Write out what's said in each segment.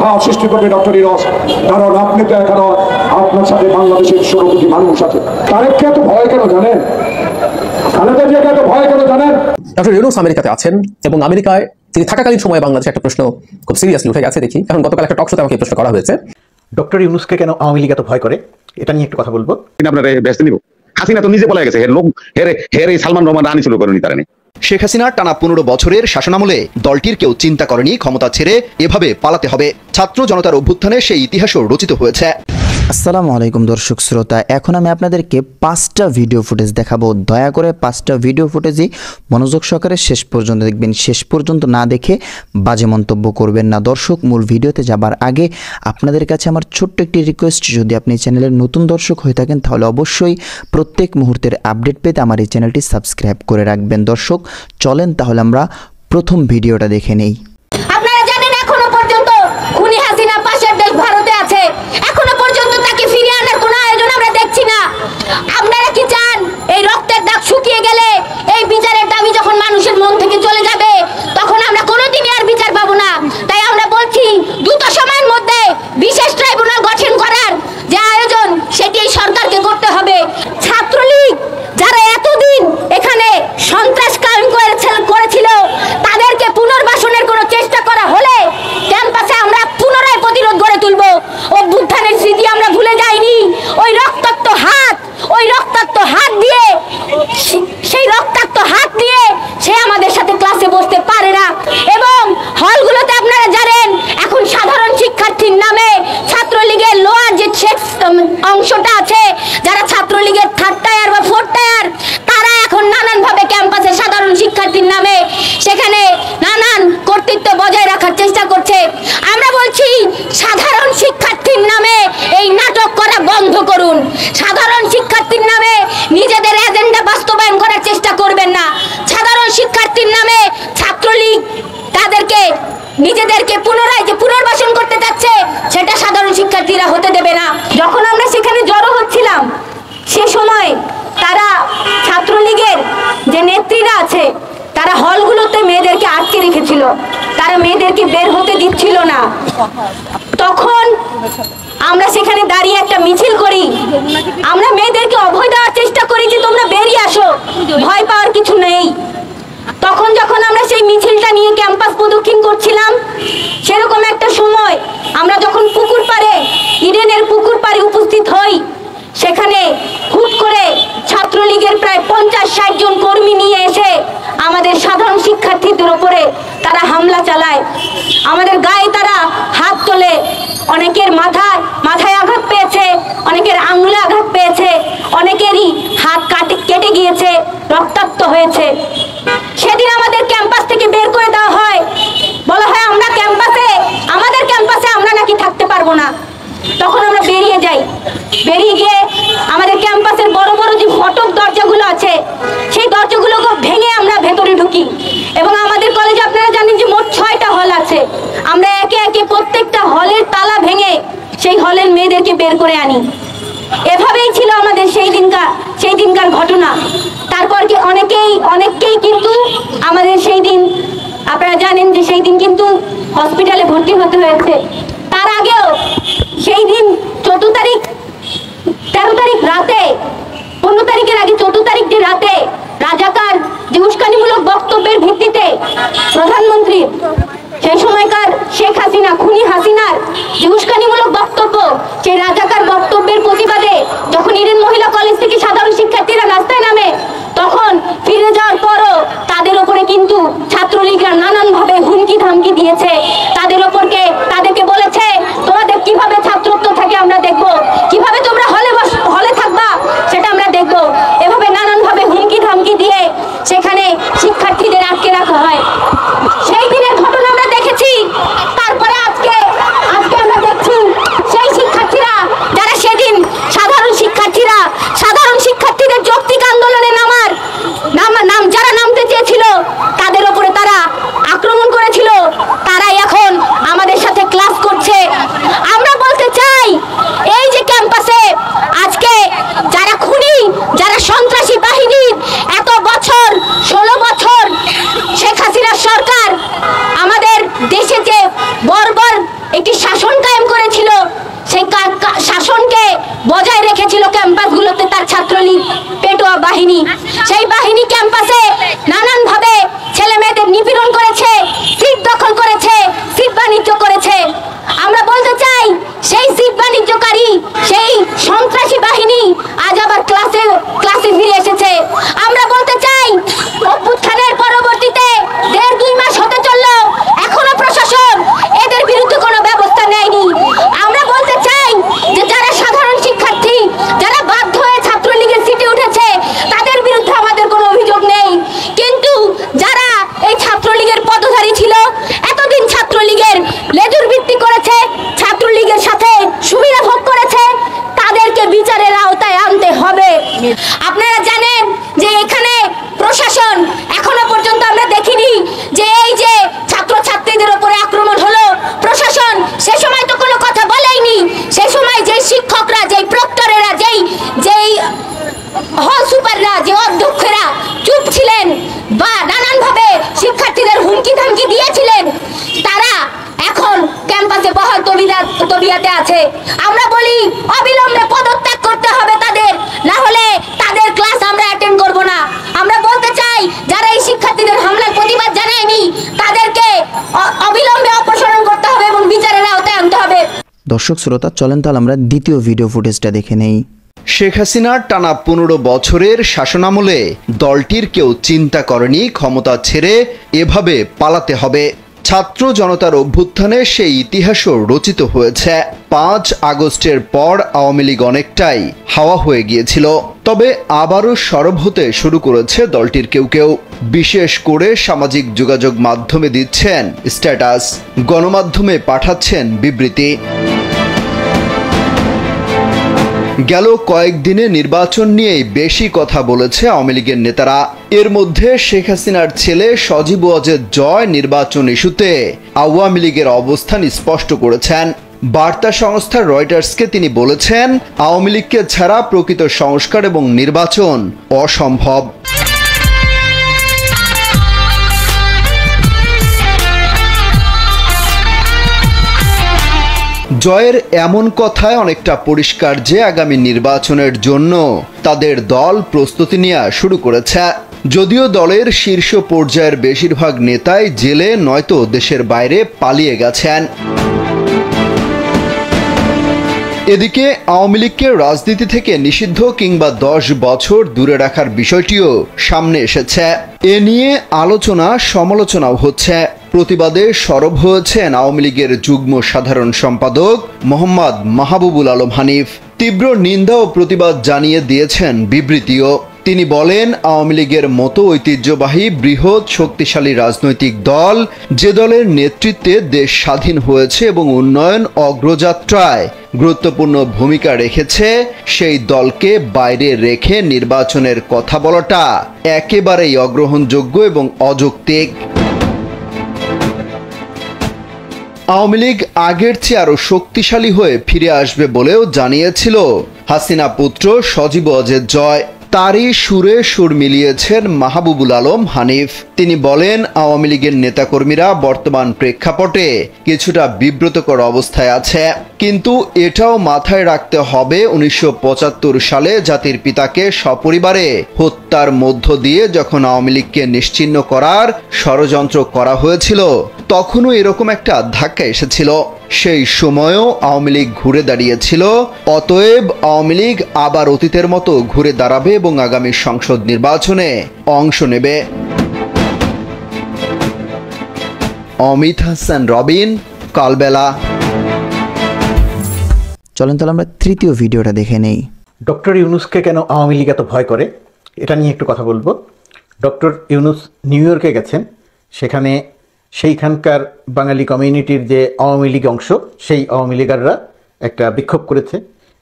বিভাগ সৃষ্টি করবে ডক্টর ইউনূস। কারণ আপনি তো এখনো আপনার সাথে বাংলাদেশের 16 কোটি মানুষ আছে। তারেককে এত ভয় কেন জানেন? খালেদা জিয়াকে এত ভয় কেন জানেন? ডক্টর ইউনূস আমেরিকাতে আছেন এবং আমেরিকায় তিনি থাকাকালীন সময়ে বাংলাদেশে একটা প্রশ্ন খুব সিরিয়াসলি উঠে গেছে দেখি। এখন গতকাল একটা টক শোতে আমাকে প্রশ্ন করা হয়েছে, ডক্টর ইউনূসকে কেন আওয়ামী লীগ এত ভয় করে, এটা নিয়ে একটু কথা বলবো। আপনারা ব্যস্ত নিব। হাসিনা তো নিজে বলে গেছে, হেরে সালমান রহমান রানী শুরু করেনি তারা। শেখ হাসিনার টানা 15 বছরের শাসনামলে দলটির কেউ চিন্তা করেনি ক্ষমতা ছেড়ে এভাবে পালাতে হবে। ছাত্র জনতার অভ্যুত্থানে সেই ইতিহাসও রচিত হয়েছে। আসসালামু আলাইকুম দর্শক শ্রোতা, এখন আমি আপনাদেরকে 5টা ভিডিও ফুটেজ দেখাবো। দয়া করে 5টা ভিডিও ফুটেজই মনোযোগ সহকারে শেষ পর্যন্ত দেখবেন। শেষ পর্যন্ত না দেখে বাজে মন্তব্য করবেন না। দর্শক, মূল ভিডিওতে যাবার আগে আপনাদের কাছে আমার ছোট্ট একটি রিকোয়েস্ট, যদি আপনি চ্যানেলের নতুন দর্শক হয়ে থাকেন তাহলে অবশ্যই প্রত্যেক মুহূর্তের আপডেট পেতে আমার এই চ্যানেলটি সাবস্ক্রাইব করে রাখবেন। দর্শক চলেন তাহলে আমরা প্রথম ভিডিওটা দেখে নেই। আপনারা জানেন এখনো পর্যন্ত খুনি হাসিনা পাশের দেশ ভারতে আছে, এখনো পর্যন্ত তাকে ফিরিয়ে আনার কোনো আয়োজন আমরা দেখছি না। আপনারা কি চান এই রক্তের দাগ শুকিয়ে গেলে, এই বিচারের দাবি যখন মানুষের মন থেকে চলে যাবে, তখন আমরা কোনোদিনই আর বিচার পাবো না? তাই আমরা বলছি দ্রুত সময়ের মধ্যে বিশেষ ট্রাইব্যুনাল গঠন করার যে আয়োজন, সেটি এই সরকারকে করতে হবে। ছাত্রলীগ যারা এতদিন এখানে সন্ত্রাস কায়েম করেছিল, তাদেরকে পুনর্বাসনের কোনো চেষ্টা করা হলে ক্যাম্পাসে আমরা পুনরায় প্রতিরোধ গড়ে তুলবো। অভ্যুত্থানের স্মৃতি আমরা ভুলে যাইনি। ওই রক্তাক্ত হাত দিয়ে সে আমাদের সাথে ক্লাসে বসতে পারে না। এবং হলগুলোতে আপনারা জানেন এখন সাধারণ শিক্ষার্থীর নামে ছাত্রলীগের লোয়ার যে অংশটা আছে, যারা ছাত্রলীগের 3rd টায়ার বা 4th টায়ার, তারা এখন নানানভাবে ক্যাম্পাসে সাধারণ শিক্ষার্থীর নামে সেখানে নানান কর্তৃত্ব বজায় রাখার চেষ্টা করছে। আমরা বলছি সাধারণ শিক্ষার্থীর নামে এই নাটক করা বন্ধ করুন। সাধারণ শিক্ষার্থীর নামে নিজেদের এজেন্ডা বাস্তবায়ন করার চেষ্টা করবেন না। সাধারণ শিক্ষার্থীর নামে ছাত্রলীগ তাদেরকে নিজেদেরকে পুনর্বাসন করতে যাচ্ছে, সেটা সাধারণ শিক্ষার্থীরা হতে দেবে না। যখন আমরা সেখানে জড়ো হচ্ছিলাম, সে সময় তারা ছাত্রলীগের যে নেত্রীরা আছে, তারা হলগুলোতে মেয়েদেরকে আটকে রেখেছিল, তারা মেয়েদেরকে বের হতে দিচ্ছিল না। তখন আমরা সেখানে দাঁড়িয়ে একটা মিছিল করি, আমরা মেয়েদেরকে অভয় দেওয়ার চেষ্টা করি যে তোমরা বেরিয়ে আসো, ভয় পাওয়ার কিছু নেই। তখন যখন আমরা সেই মিছিলটা নিয়ে ক্যাম্পাস প্রদক্ষিণ করছিলাম, সেরকম একটা সময় আমরা যখন ইডেনের পুকুর পাড়ে উপস্থিত হই, সেখানে হুট করে ছাত্রলীগের প্রায় 50-60 জন কর্মী নিয়ে এসে আমাদের সাধারণ শিক্ষার্থীদের উপরে তারা হামলা চালায়। আমাদের গায়ে তারা হাত তোলে, অনেকের মাথায় আঘাত পেয়েছে, অনেকের আঙুলে আঘাত পেয়েছে, অনেকেরই হাত কেটে গিয়েছে, রক্তাক্ত হয়েছে। সেদিন আমাদের ক্যাম্পাস থেকে বের করে দেওয়া হয়, বলা হয় আমাদের ক্যাম্পাসে আমরা নাকি থাকতে পারবো না। তখন আমরা বেরিয়ে যাই, বেরিয়ে গিয়ে আমাদের ক্যাম্পাসের বড় বড় যে ফটক দরজাগুলো আছে, সেই দরজাগুলোকে ভেঙে আমরা ভেতরে ঢুকি। এবং আমাদের কলেজে আপনারা জানেন যে মোট 6টা হল আছে, আমরা একে একে প্রত্যেকটা হলের তালা ভেঙে সেই হলের মেয়েদেরকে বের করে আনি। এভাবেই ছিল আমাদের সেই দিনকার ঘটনা। তারপর কি অনেককেই কিন্তু আমাদের সেই দিন, আপনারা জানেন যে সেই দিন কিন্তু হসপিটালে ভর্তি হতে হয়েছে। তার আগেও সেই দিন 13 তারিখ রাতে, 15 তারিখের আগে 14 তারিখ যে রাতে রাজাকার যে উস্কানিমূলক বক্তব্যের ভিত্তিতে প্রধানমন্ত্রী সেই সময়কার শেখ হাসিনা, খুনি হাসিনার যে উস্কানিমূলক বক্তব্য, সেই রাজাকার বক্তব্যের প্রতিবাদে যখন ইডেন মহিলা কলেজ থেকে সাধারণ শিক্ষার্থীরা রাস্তায় নামে, তখন ফিরে যাওয়ার পরও তাদের উপরে কিন্তু ছাত্রলীগরা নানানভাবে হুমকি ধামকি দিয়েছে। তাদেরকে বলেছে তোমাদের কিভাবে ছাত্রত্ব থাকে আমরা দেখবো, কিভাবে তোমরা হলে থাকবা সেটা আমরা দেখবো। এভাবে নানানভাবে হুমকি ধামকি দিয়ে সেখানে শিক্ষার্থীদের আটকে রাখা হয়। সেই দিনের ঘটনা আমরা দেখেছি। তারপরে আজকে আমরা দেখছি সেই শিক্ষার্থীরা যারা সেদিন সাধারণ শিক্ষার্থীদের যৌক্তিক আন্দোলনে যারা নামতে চেয়েছিল, তাদের উপরে তারা আক্রমণ করেছিল, তারাই এখন আমাদের সাথে ক্লাস করছে। আমরা বলতে চাই, এই যে বাহিনী। সেই বাহিনী ক্যাম্পাসে নানানভাবে ছেলে মেয়েদের নিপীড়ন করেছে, সিট দখল করেছে, সিট বাণিজ্য করেছে। আমরা বলতে চাই সেই সিট বাণিজ্যকারী, সেই সন্ত্রাসী বাহিনী আজ আবার ক্লাসে ফিরে এসেছে। আমরা বলতে চাই অভ্যুত্থানের পরবর্তীতে 1.5-2 মাস হতে চললো, এখনো প্রশাসন এদের বিরুদ্ধে কোনো ব্যবস্থা নেয়নি। আমরা বলতে চাই যে যারা সাধারণ শিক্ষার্থী, যারা বাধ্য হয়ে ছাত্রলীগের সিটে উঠেছে, তাদের বিরুদ্ধে আমাদের কোনো অভিযোগ নেই। কিন্তু যারা এই ছাত্রলীগের পদধারী ছিল, এতদিন ছাত্রলীগের লেজুর ভিত্তি করেছে, ছাত্রলীগের সাথে সুবিধা ভোগ করেছে, তাদেরকে বিচারের আওতায় আনতে হবে। আপনারা জানেন যে এখানে প্রশাসন এখনো পর্যন্ত আমরা দেখিনি যে এই যে ছাত্রছাত্রীদের উপরে আক্রমণ হলো, প্রশাসন সে সময় তো কোনো কথা বলেইনি। সে সময় যেই শিক্ষকরা, যেই প্রক্টরেরা, যেই হল সুপাররা, যে অধ্যক্ষরা চুপ ছিলেন বা নানানভাবে শিক্ষার্থীদের হুমকি ধামকি দিয়েছিলেন, তারা এখন ক্যাম্পাসে বহাল তবিয়াতে আছে। আমরা বলি অবিলম্বে পদত্যাগ করতে হবে তাদের, না হলে তাদের ক্লাস আমরা অ্যাটেন্ড করব না। আমরা বলতে চাই যারা এই শিক্ষার্থীদের হামলার প্রতিবাদ জানায়নি, তাদেরকে অবিলম্বে অপসারণ করতে হবে এবং বিচারের আওতায় আনতে হবে। দর্শক শ্রোতা, চলেন তাহলে আমরা দ্বিতীয় ভিডিও ফুটেজটা দেখে নেই। শেখ হাসিনার টানা 15 বছরের শাসনামলে দলটির কেউ চিন্তা করেনি ক্ষমতা ছেড়ে এভাবে পালাতে হবে। ছাত্র জনতার অভ্যুত্থানে সেই ইতিহাসও রচিত হয়েছে। 5 আগস্টের পর আওয়ামী লীগ অনেকটাই হাওয়া হয়ে গিয়েছিল, তবে আবারও সরব হতে শুরু করেছে দলটির কেউ। বিশেষ করে সামাজিক যোগাযোগ মাধ্যমে দিচ্ছেন স্ট্যাটাস, গণমাধ্যমে পাঠাচ্ছেন বিবৃতি। গেল কয়েকদিনে নির্বাচন নিয়েই বেশি কথা বলেছে আওয়ামী লীগের নেতারা। এর মধ্যে শেখ হাসিনার ছেলে সজীব ওয়াজেদ জয় নির্বাচন ইস্যুতে আওয়ামী লীগের অবস্থান স্পষ্ট করেছেন। বার্তা সংস্থা রয়টার্সকে তিনি বলেছেন, আওয়ামী লীগকে ছাড়া প্রকৃত সংস্কার এবং নির্বাচন অসম্ভব। জয়ের এমন কথায় অনেকটা পরিষ্কার যে আগামী নির্বাচনের জন্য তাদের দল প্রস্তুতি নেওয়া শুরু করেছে। যদিও দলের শীর্ষ পর্যায়ের বেশিরভাগ নেতাই জেলে নয়তো দেশের বাইরে পালিয়ে গেছেন। এদিকে আওয়ামী লীগকে রাজনীতি থেকে নিষিদ্ধ কিংবা 10 বছর দূরে রাখার বিষয়টিও সামনে এসেছে। এ নিয়ে আলোচনা সমালোচনাও হচ্ছে। প্রতিবাদে সরব হয়েছেন আওয়ামী লীগের যুগ্ম সাধারণ সম্পাদক মোহাম্মদ মাহবুবুল আলম হানিফ। তীব্র নিন্দা ও প্রতিবাদ জানিয়ে দিয়েছেন বিবৃতিও। তিনি বলেন, আওয়ামী লীগের মতো ঐতিহ্যবাহী বৃহৎ শক্তিশালী রাজনৈতিক দল, যে দলের নেতৃত্বে দেশ স্বাধীন হয়েছে এবং উন্নয়ন অগ্রযাত্রায় গুরুত্বপূর্ণ ভূমিকা রেখেছে, সেই দলকে বাইরে রেখে নির্বাচনের কথা বলাটা একেবারেই অগ্রহণযোগ্য এবং অযৌক্তিক। আওয়ামী লীগ আগের চেয়ে আরো শক্তিশালী হয়ে ফিরে আসবে বলেও জানিয়েছিল হাসিনা পুত্র সজীব ওয়াজেদ জয়। তারই সুরে সুর মিলিয়েছেন মাহবুবুল আলম হানিফ। তিনি বলেন, আওয়ামী লীগের নেতাকর্মীরা বর্তমান প্রেক্ষাপটে কিছুটা বিব্রতকর অবস্থায় আছে, কিন্তু এটাও মাথায় রাখতে হবে 1975 সালে জাতির পিতাকে সপরিবারে হত্যার মধ্য দিয়ে যখন আওয়ামী লীগকে নিশ্চিহ্ন করার ষড়যন্ত্র করা হয়েছিল, তখনও এরকম একটা ধাক্কা এসেছিল। সেই সময়ও আওয়ামী লীগ ঘুরে দাঁড়িয়েছিল। অতএব আওয়ামী লীগ আবার অতীতের মতো ঘুরে দাঁড়াবে এবং আগামী সংসদ নির্বাচনে অংশ নেবে। অমিত হাসান রবিন, কালবেলা। চলেন তাহলে আমরা তৃতীয় ভিডিওটা দেখে নেই। ডক্টর ইউনূসকে কেন আওয়ামী লীগ এত ভয় করে, এটা নিয়ে একটু কথা বলবো। ডক্টর ইউনূস নিউ ইয়র্কে গেছেন, সেখানে সেইখানকার বাঙালি কমিউনিটির যে আওয়ামী লীগ অংশ, সেই আওয়ামী লীগাররা একটা বিক্ষোভ করেছে,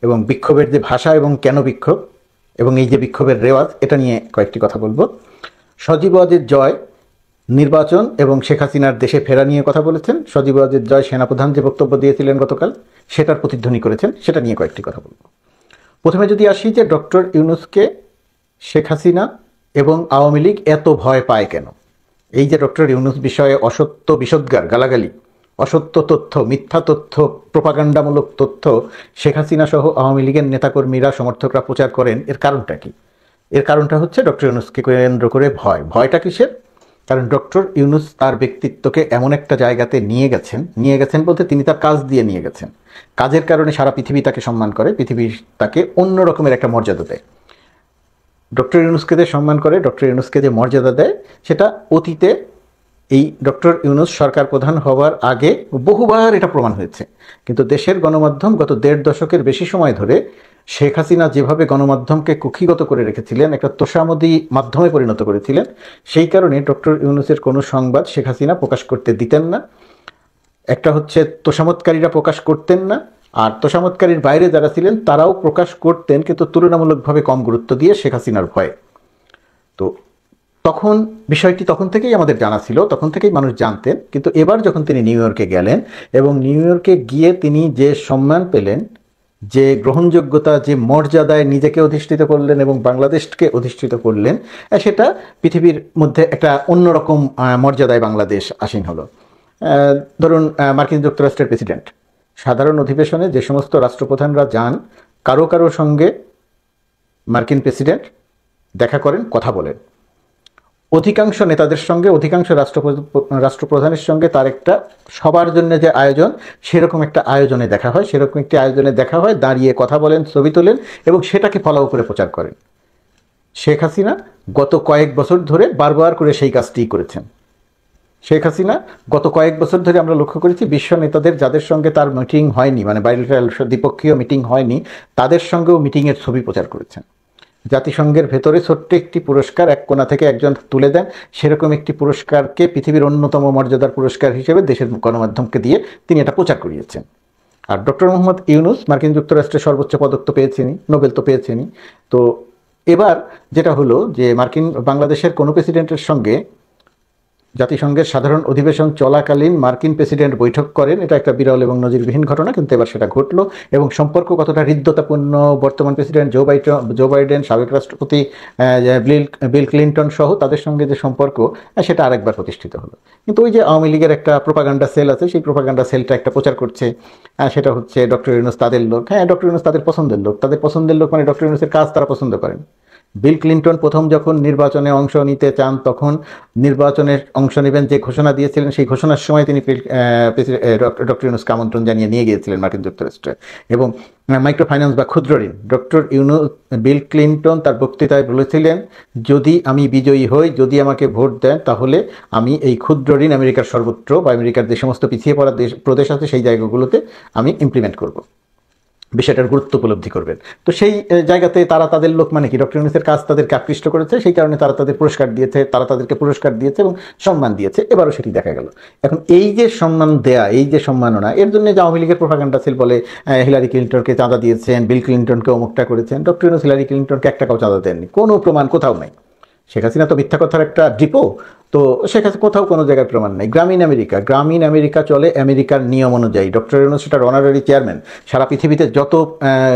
এবং বিক্ষোভের যে ভাষা এবং কেন বিক্ষোভ এবং এই যে বিক্ষোভের রেওয়াজ, এটা নিয়ে কয়েকটি কথা বলবো। সজীব ওয়াজেদ জয় নির্বাচন এবং শেখ হাসিনার দেশে ফেরা নিয়ে কথা বলেছেন। সজীব ওয়াজেদ জয় সেনাপ্রধান যে বক্তব্য দিয়েছিলেন গতকাল, সেটার প্রতিধ্বনি করেছেন, সেটা নিয়ে কয়েকটি কথা বলবো। প্রথমে যদি আসি যে ডক্টর ইউনূসকে শেখ হাসিনা এবং আওয়ামী লীগ এত ভয় পায় কেন, এই যে ডক্টর ইউনূস বিষয়ে অসত্য বিষোদ্গার, গালাগালি, অসত্য তথ্য, মিথ্যা তথ্য, প্রোপাগান্ডামূলক তথ্য শেখ হাসিনা সহ আওয়ামী লীগের নেতাকর্মীরা, সমর্থকরা প্রচার করেন, এর কারণটা কি? এর কারণটা হচ্ছে ডক্টর ইউনূসকে কেন্দ্র করে ভয়টা কিসের? কারণ ডক্টর ইউনূস তার ব্যক্তিত্বকে এমন একটা জায়গাতে নিয়ে গেছেন বলতে তিনি তার কাজ দিয়ে নিয়ে গেছেন। কাজের কারণে সারা পৃথিবী তাকে সম্মান করে, পৃথিবী তাকে অন্য রকমের একটা মর্যাদা দেয়। ডক্টর ইউনূসকে যে সম্মান করে, ডক্টর ইউনূসকে যে মর্যাদা দেয়, সেটা অতীতে এই ডক্টর ইউনূস সরকার প্রধান হওয়ার আগে বহুবার এটা প্রমাণ হয়েছে। কিন্তু দেশের গণমাধ্যম গত 1.5 দশকের বেশি সময় ধরে শেখ হাসিনা যেভাবে গণমাধ্যমকে কুক্ষিগত করে রেখেছিলেন, একটা তোষামোদী মাধ্যমে পরিণত করেছিলেন, সেই কারণে ডক্টর ইউনূসের কোনো সংবাদ শেখ হাসিনা প্রকাশ করতে দিতেন না। একটা হচ্ছে তোষামতকারীরা প্রকাশ করতেন না, আর তোষামতকারীর বাইরে যারা ছিলেন তারাও প্রকাশ করতেন, কিন্তু তুলনামূলকভাবে কম গুরুত্ব দিয়ে শেখ হাসিনার ভয়ে। তো তখন বিষয়টি তখন থেকেই আমাদের জানা ছিল, তখন থেকেই মানুষ জানতেন। কিন্তু এবার যখন তিনি নিউ ইয়র্কে গেলেন এবং নিউ ইয়র্কে গিয়ে তিনি যে সম্মান পেলেন, যে গ্রহণযোগ্যতা, যে মর্যাদায় নিজেকে অধিষ্ঠিত করলেন এবং বাংলাদেশকে অধিষ্ঠিত করলেন, সেটা পৃথিবীর মধ্যে একটা অন্যরকম মর্যাদায় বাংলাদেশ আসীন হলো। ধরুন মার্কিন যুক্তরাষ্ট্রের প্রেসিডেন্ট সাধারণ অধিবেশনে যে সমস্ত রাষ্ট্রপ্রধানরা যান, কারো সঙ্গে মার্কিন প্রেসিডেন্ট দেখা করেন, কথা বলেন। অধিকাংশ নেতাদের সঙ্গে, অধিকাংশ রাষ্ট্রপ্রধানের সঙ্গে তার একটা সবার জন্য যে আয়োজন, সেরকম একটা আয়োজনে দেখা হয়, সেরকম একটি আয়োজনে দেখা হয়, দাঁড়িয়ে কথা বলেন, ছবি তোলেন এবং সেটাকে ফলো করে প্রচার করেন। শেখ হাসিনা গত কয়েক বছর ধরে বারবার করে সেই কাজটি করেছেন। শেখ হাসিনা গত কয়েক বছর ধরে আমরা লক্ষ্য করেছি বিশ্ব নেতাদের যাদের সঙ্গে তার মিটিং হয়নি, মানে বাইলেটারাল দ্বিপক্ষীয় মিটিং হয়নি, তাদের সঙ্গেও মিটিংয়ের ছবি প্রচার করেছেন। জাতিসংঘের ভেতরে ছোট্ট একটি পুরস্কার এক কোণা থেকে একজন তুলে দেন, সেরকম একটি পুরস্কারকে পৃথিবীর অন্যতম মর্যাদার পুরস্কার হিসেবে দেশের গণমাধ্যমকে দিয়ে তিনি এটা প্রচার করিয়েছেন। আর ডক্টর মোহাম্মদ ইউনূস মার্কিন যুক্তরাষ্ট্রের সর্বোচ্চ পদক তো পেয়েছেনই, নোবেল তো পেয়েছেনই। তো এবার যেটা হলো যে বাংলাদেশের কোনো প্রেসিডেন্টের সঙ্গে জাতিসংঘের সাধারণ অধিবেশন চলাকালীন মার্কিন প্রেসিডেন্ট বৈঠক করেন, এটা একটা বিরল এবং নজিরবিহীন ঘটনা, কিন্তু এবার সেটা ঘটলো। এবং সম্পর্ক কতটা হৃদ্যতাপূর্ণ, বর্তমান প্রেসিডেন্ট জো বাইডেন, সাবেক রাষ্ট্রপতি বিল ক্লিন্টন সহ তাদের সঙ্গে যে সম্পর্ক, সেটা আরেকবার প্রতিষ্ঠিত হলো। কিন্তু ওই যে আওয়ামী লীগের একটা প্রোপাগান্ডা সেল আছে, সেই প্রোপাগান্ডা সেলটা একটা প্রচার করছে, সেটা হচ্ছে ডক্টর ইউনূস তাদের লোক। হ্যাঁ, ডক্টর ইউনূস তাদের পছন্দের লোক, তাদের পছন্দের লোক মানে ডক্টর ইউনূসের কাজ তারা পছন্দ করেন। বিল ক্লিন্টন প্রথম যখন নির্বাচনে অংশ নিতে চান, তখন নির্বাচনে অংশ নেবেন যে ঘোষণা দিয়েছিলেন, সেই ঘোষণার সময় তিনি ডক্টর ইউনূসকে আমন্ত্রণ জানিয়ে নিয়ে গিয়েছিলেন মার্কিন যুক্তরাষ্ট্রে। এবং মাইক্রো ফাইন্যান্স বা ক্ষুদ্র ঋণ, ডক্টর বিল ক্লিন্টন তার বক্তৃতায় বলেছিলেন, যদি আমি বিজয়ী হই, যদি আমাকে ভোট দেন, তাহলে আমি এই ক্ষুদ্র ঋণ আমেরিকার সর্বত্র বা আমেরিকার যে সমস্ত পিছিয়ে পড়া প্রদেশ আছে সেই জায়গাগুলোতে আমি ইমপ্লিমেন্ট করব। বিষয়টার গুরুত্ব উপলব্ধি করবেন। তো সেই জায়গাতে তারা তাদের লোক, মানে কি ডক্টর ইউনূসের কাজ তাদেরকে আকৃষ্ট করেছে, সেই কারণে তারা তাদেরকে পুরস্কার দিয়েছে এবং সম্মান দিয়েছে। এবারও সেটি দেখা গেল। এখন এই যে সম্মান দেয়া, এই যে সম্মাননা, এর জন্য যে আওয়ামী লীগের প্রোপাগান্ডা ছিল বলে হিলারি ক্লিন্টনকে চাঁদা দিয়েছেন, বিল ক্লিন্টনকে অমুকটা করেছেন, ডক্টর ইউনূস হিলারি ক্লিন্টনকে 1 টাকাও চাঁদা দেননি, কোনো প্রমাণ কোথাও নাই। শেখ হাসিনা তো মিথ্যা কথার একটা ডিপো, তো শেখ হাসিনা কোথাও কোনো জায়গায় প্রমাণ নেই। গ্রামীণ আমেরিকা চলে আমেরিকার নিয়ম অনুযায়ী। ডক্টর ইউনূস সেটার অনারারি চেয়ারম্যান। সারা পৃথিবীতে যত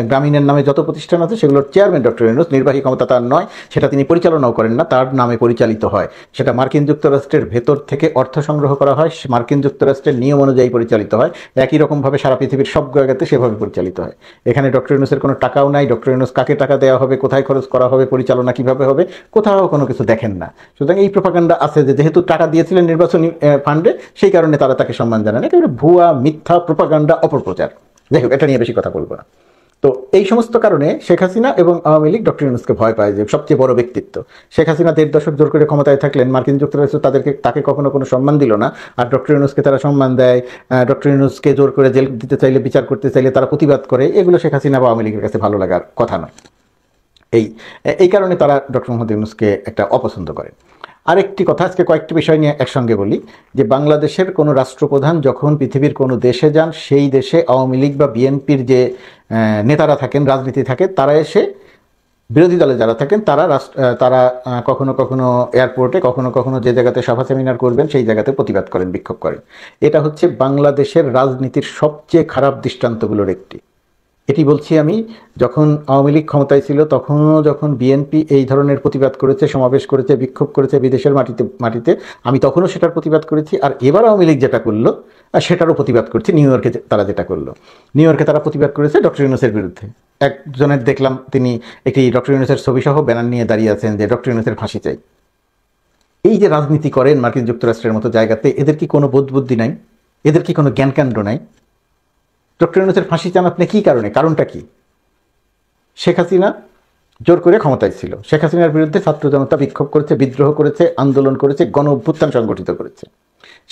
গ্রামীণের নামে যত প্রতিষ্ঠান আছে সেগুলোর চেয়ারম্যান ডক্টর ইউনূস। নির্বাহী ক্ষমতা তার নয়, সেটা তিনি পরিচালনাও করেন না, তার নামে পরিচালিত হয়। সেটা মার্কিন যুক্তরাষ্ট্রের ভেতর থেকে অর্থ সংগ্রহ করা হয়, মার্কিন যুক্তরাষ্ট্রের নিয়ম অনুযায়ী পরিচালিত হয়। একই রকমভাবে সারা পৃথিবীর সব জায়গাতে সেভাবে পরিচালিত হয়। এখানে ডক্টর ইউনূসের কোনো টাকাও নাই। ডক্টর ইউনূস কাকে টাকা দেওয়া হবে, কোথায় খরচ করা হবে, পরিচালনা কিভাবে হবে, কোথাও কোনো কিছু দেখেন না। সুতরাং এই প্রোপাগান্ডা আছে যে যেহেতু টাকা দিয়েছিলেন নির্বাচনী ফান্ডে, সেই কারণে তারা তাকে সম্মান জানান। একেবারে ভুয়া, মিথ্যা প্রোপাগান্ডা, অপপ্রচার। যাই হোক, এটা নিয়ে বেশি কথা বলবো না। তো এই সমস্ত কারণে শেখ হাসিনা এবং আওয়ামী লীগ ডক্টর ইউনূসকে ভয় পায়, যে সবচেয়ে বড় ব্যক্তিত্ব। শেখ হাসিনা 1.5 দশক জোর করে ক্ষমতায় থাকলেন, মার্কিন যুক্তরাষ্ট্র তাকে কখনো কোনো সম্মান দিল না, আর ডক্টর ইউনূসকে তারা সম্মান দেয়। ডক্টর ইউনূসকে জোর করে জেল দিতে চাইলে, বিচার করতে চাইলে তারা প্রতিবাদ করে। এগুলো শেখ হাসিনা বা আওয়ামী লীগের কাছে ভালো লাগার কথা নয়। এই কারণে তারা ডক্টর মোহাম্মদ ইউনূসকে একটা অপছন্দ করেন। আরেকটি কথা, আজকে কয়েকটি বিষয় নিয়ে একসঙ্গে বলি, যে বাংলাদেশের কোনো রাষ্ট্রপ্রধান যখন পৃথিবীর কোনো দেশে যান, সেই দেশে আওয়ামী লীগ বা বিএনপির যে নেতারা থাকেন, রাজনীতি থাকে, তারা এসে, বিরোধী দলে যারা থাকেন তারা কখনো কখনো এয়ারপোর্টে, কখনো কখনো যে জায়গাতে সভা সেমিনার করবেন সেই জায়গাতে প্রতিবাদ করেন, বিক্ষোভ করেন। এটা হচ্ছে বাংলাদেশের রাজনীতির সবচেয়ে খারাপ দৃষ্টান্তগুলোর একটি। এটি বলছি আমি, যখন আওয়ামী লীগ ক্ষমতায় ছিল তখনও যখন বিএনপি এই ধরনের প্রতিবাদ করেছে, সমাবেশ করেছে, বিক্ষোভ করেছে বিদেশের মাটিতে, আমি তখনও সেটার প্রতিবাদ করেছি। আর এবার আওয়ামী লীগ যেটা করলো সেটারও প্রতিবাদ করছি। নিউ ইয়র্কে তারা যেটা করলো, নিউ ইয়র্কে তারা প্রতিবাদ করেছে ডক্টর ইউনূসের বিরুদ্ধে। একজনের দেখলাম তিনি একটি ডক্টর ইউনূসের ছবি সহ ব্যানার নিয়ে দাঁড়িয়ে আছেন যে ডক্টর ইউনূসের ফাঁসি চাই। এই যে রাজনীতি করেন মার্কিন যুক্তরাষ্ট্রের মতো জায়গাতে, এদের কি কোনো বোধ বুদ্ধি নাই? এদের কি কোনো জ্ঞানকাণ্ড নাই? ডক্টর ইউনূসের ফাঁসি চান আপনি কি কারণে? কারণটা কি? শেখ হাসিনা জোর করে ক্ষমতায় ছিল, শেখ হাসিনার বিরুদ্ধে ছাত্র জনতা বিক্ষোভ করেছে, বিদ্রোহ করেছে, আন্দোলন করেছে, গণ অভ্যুত্থান সংগঠিত করেছে।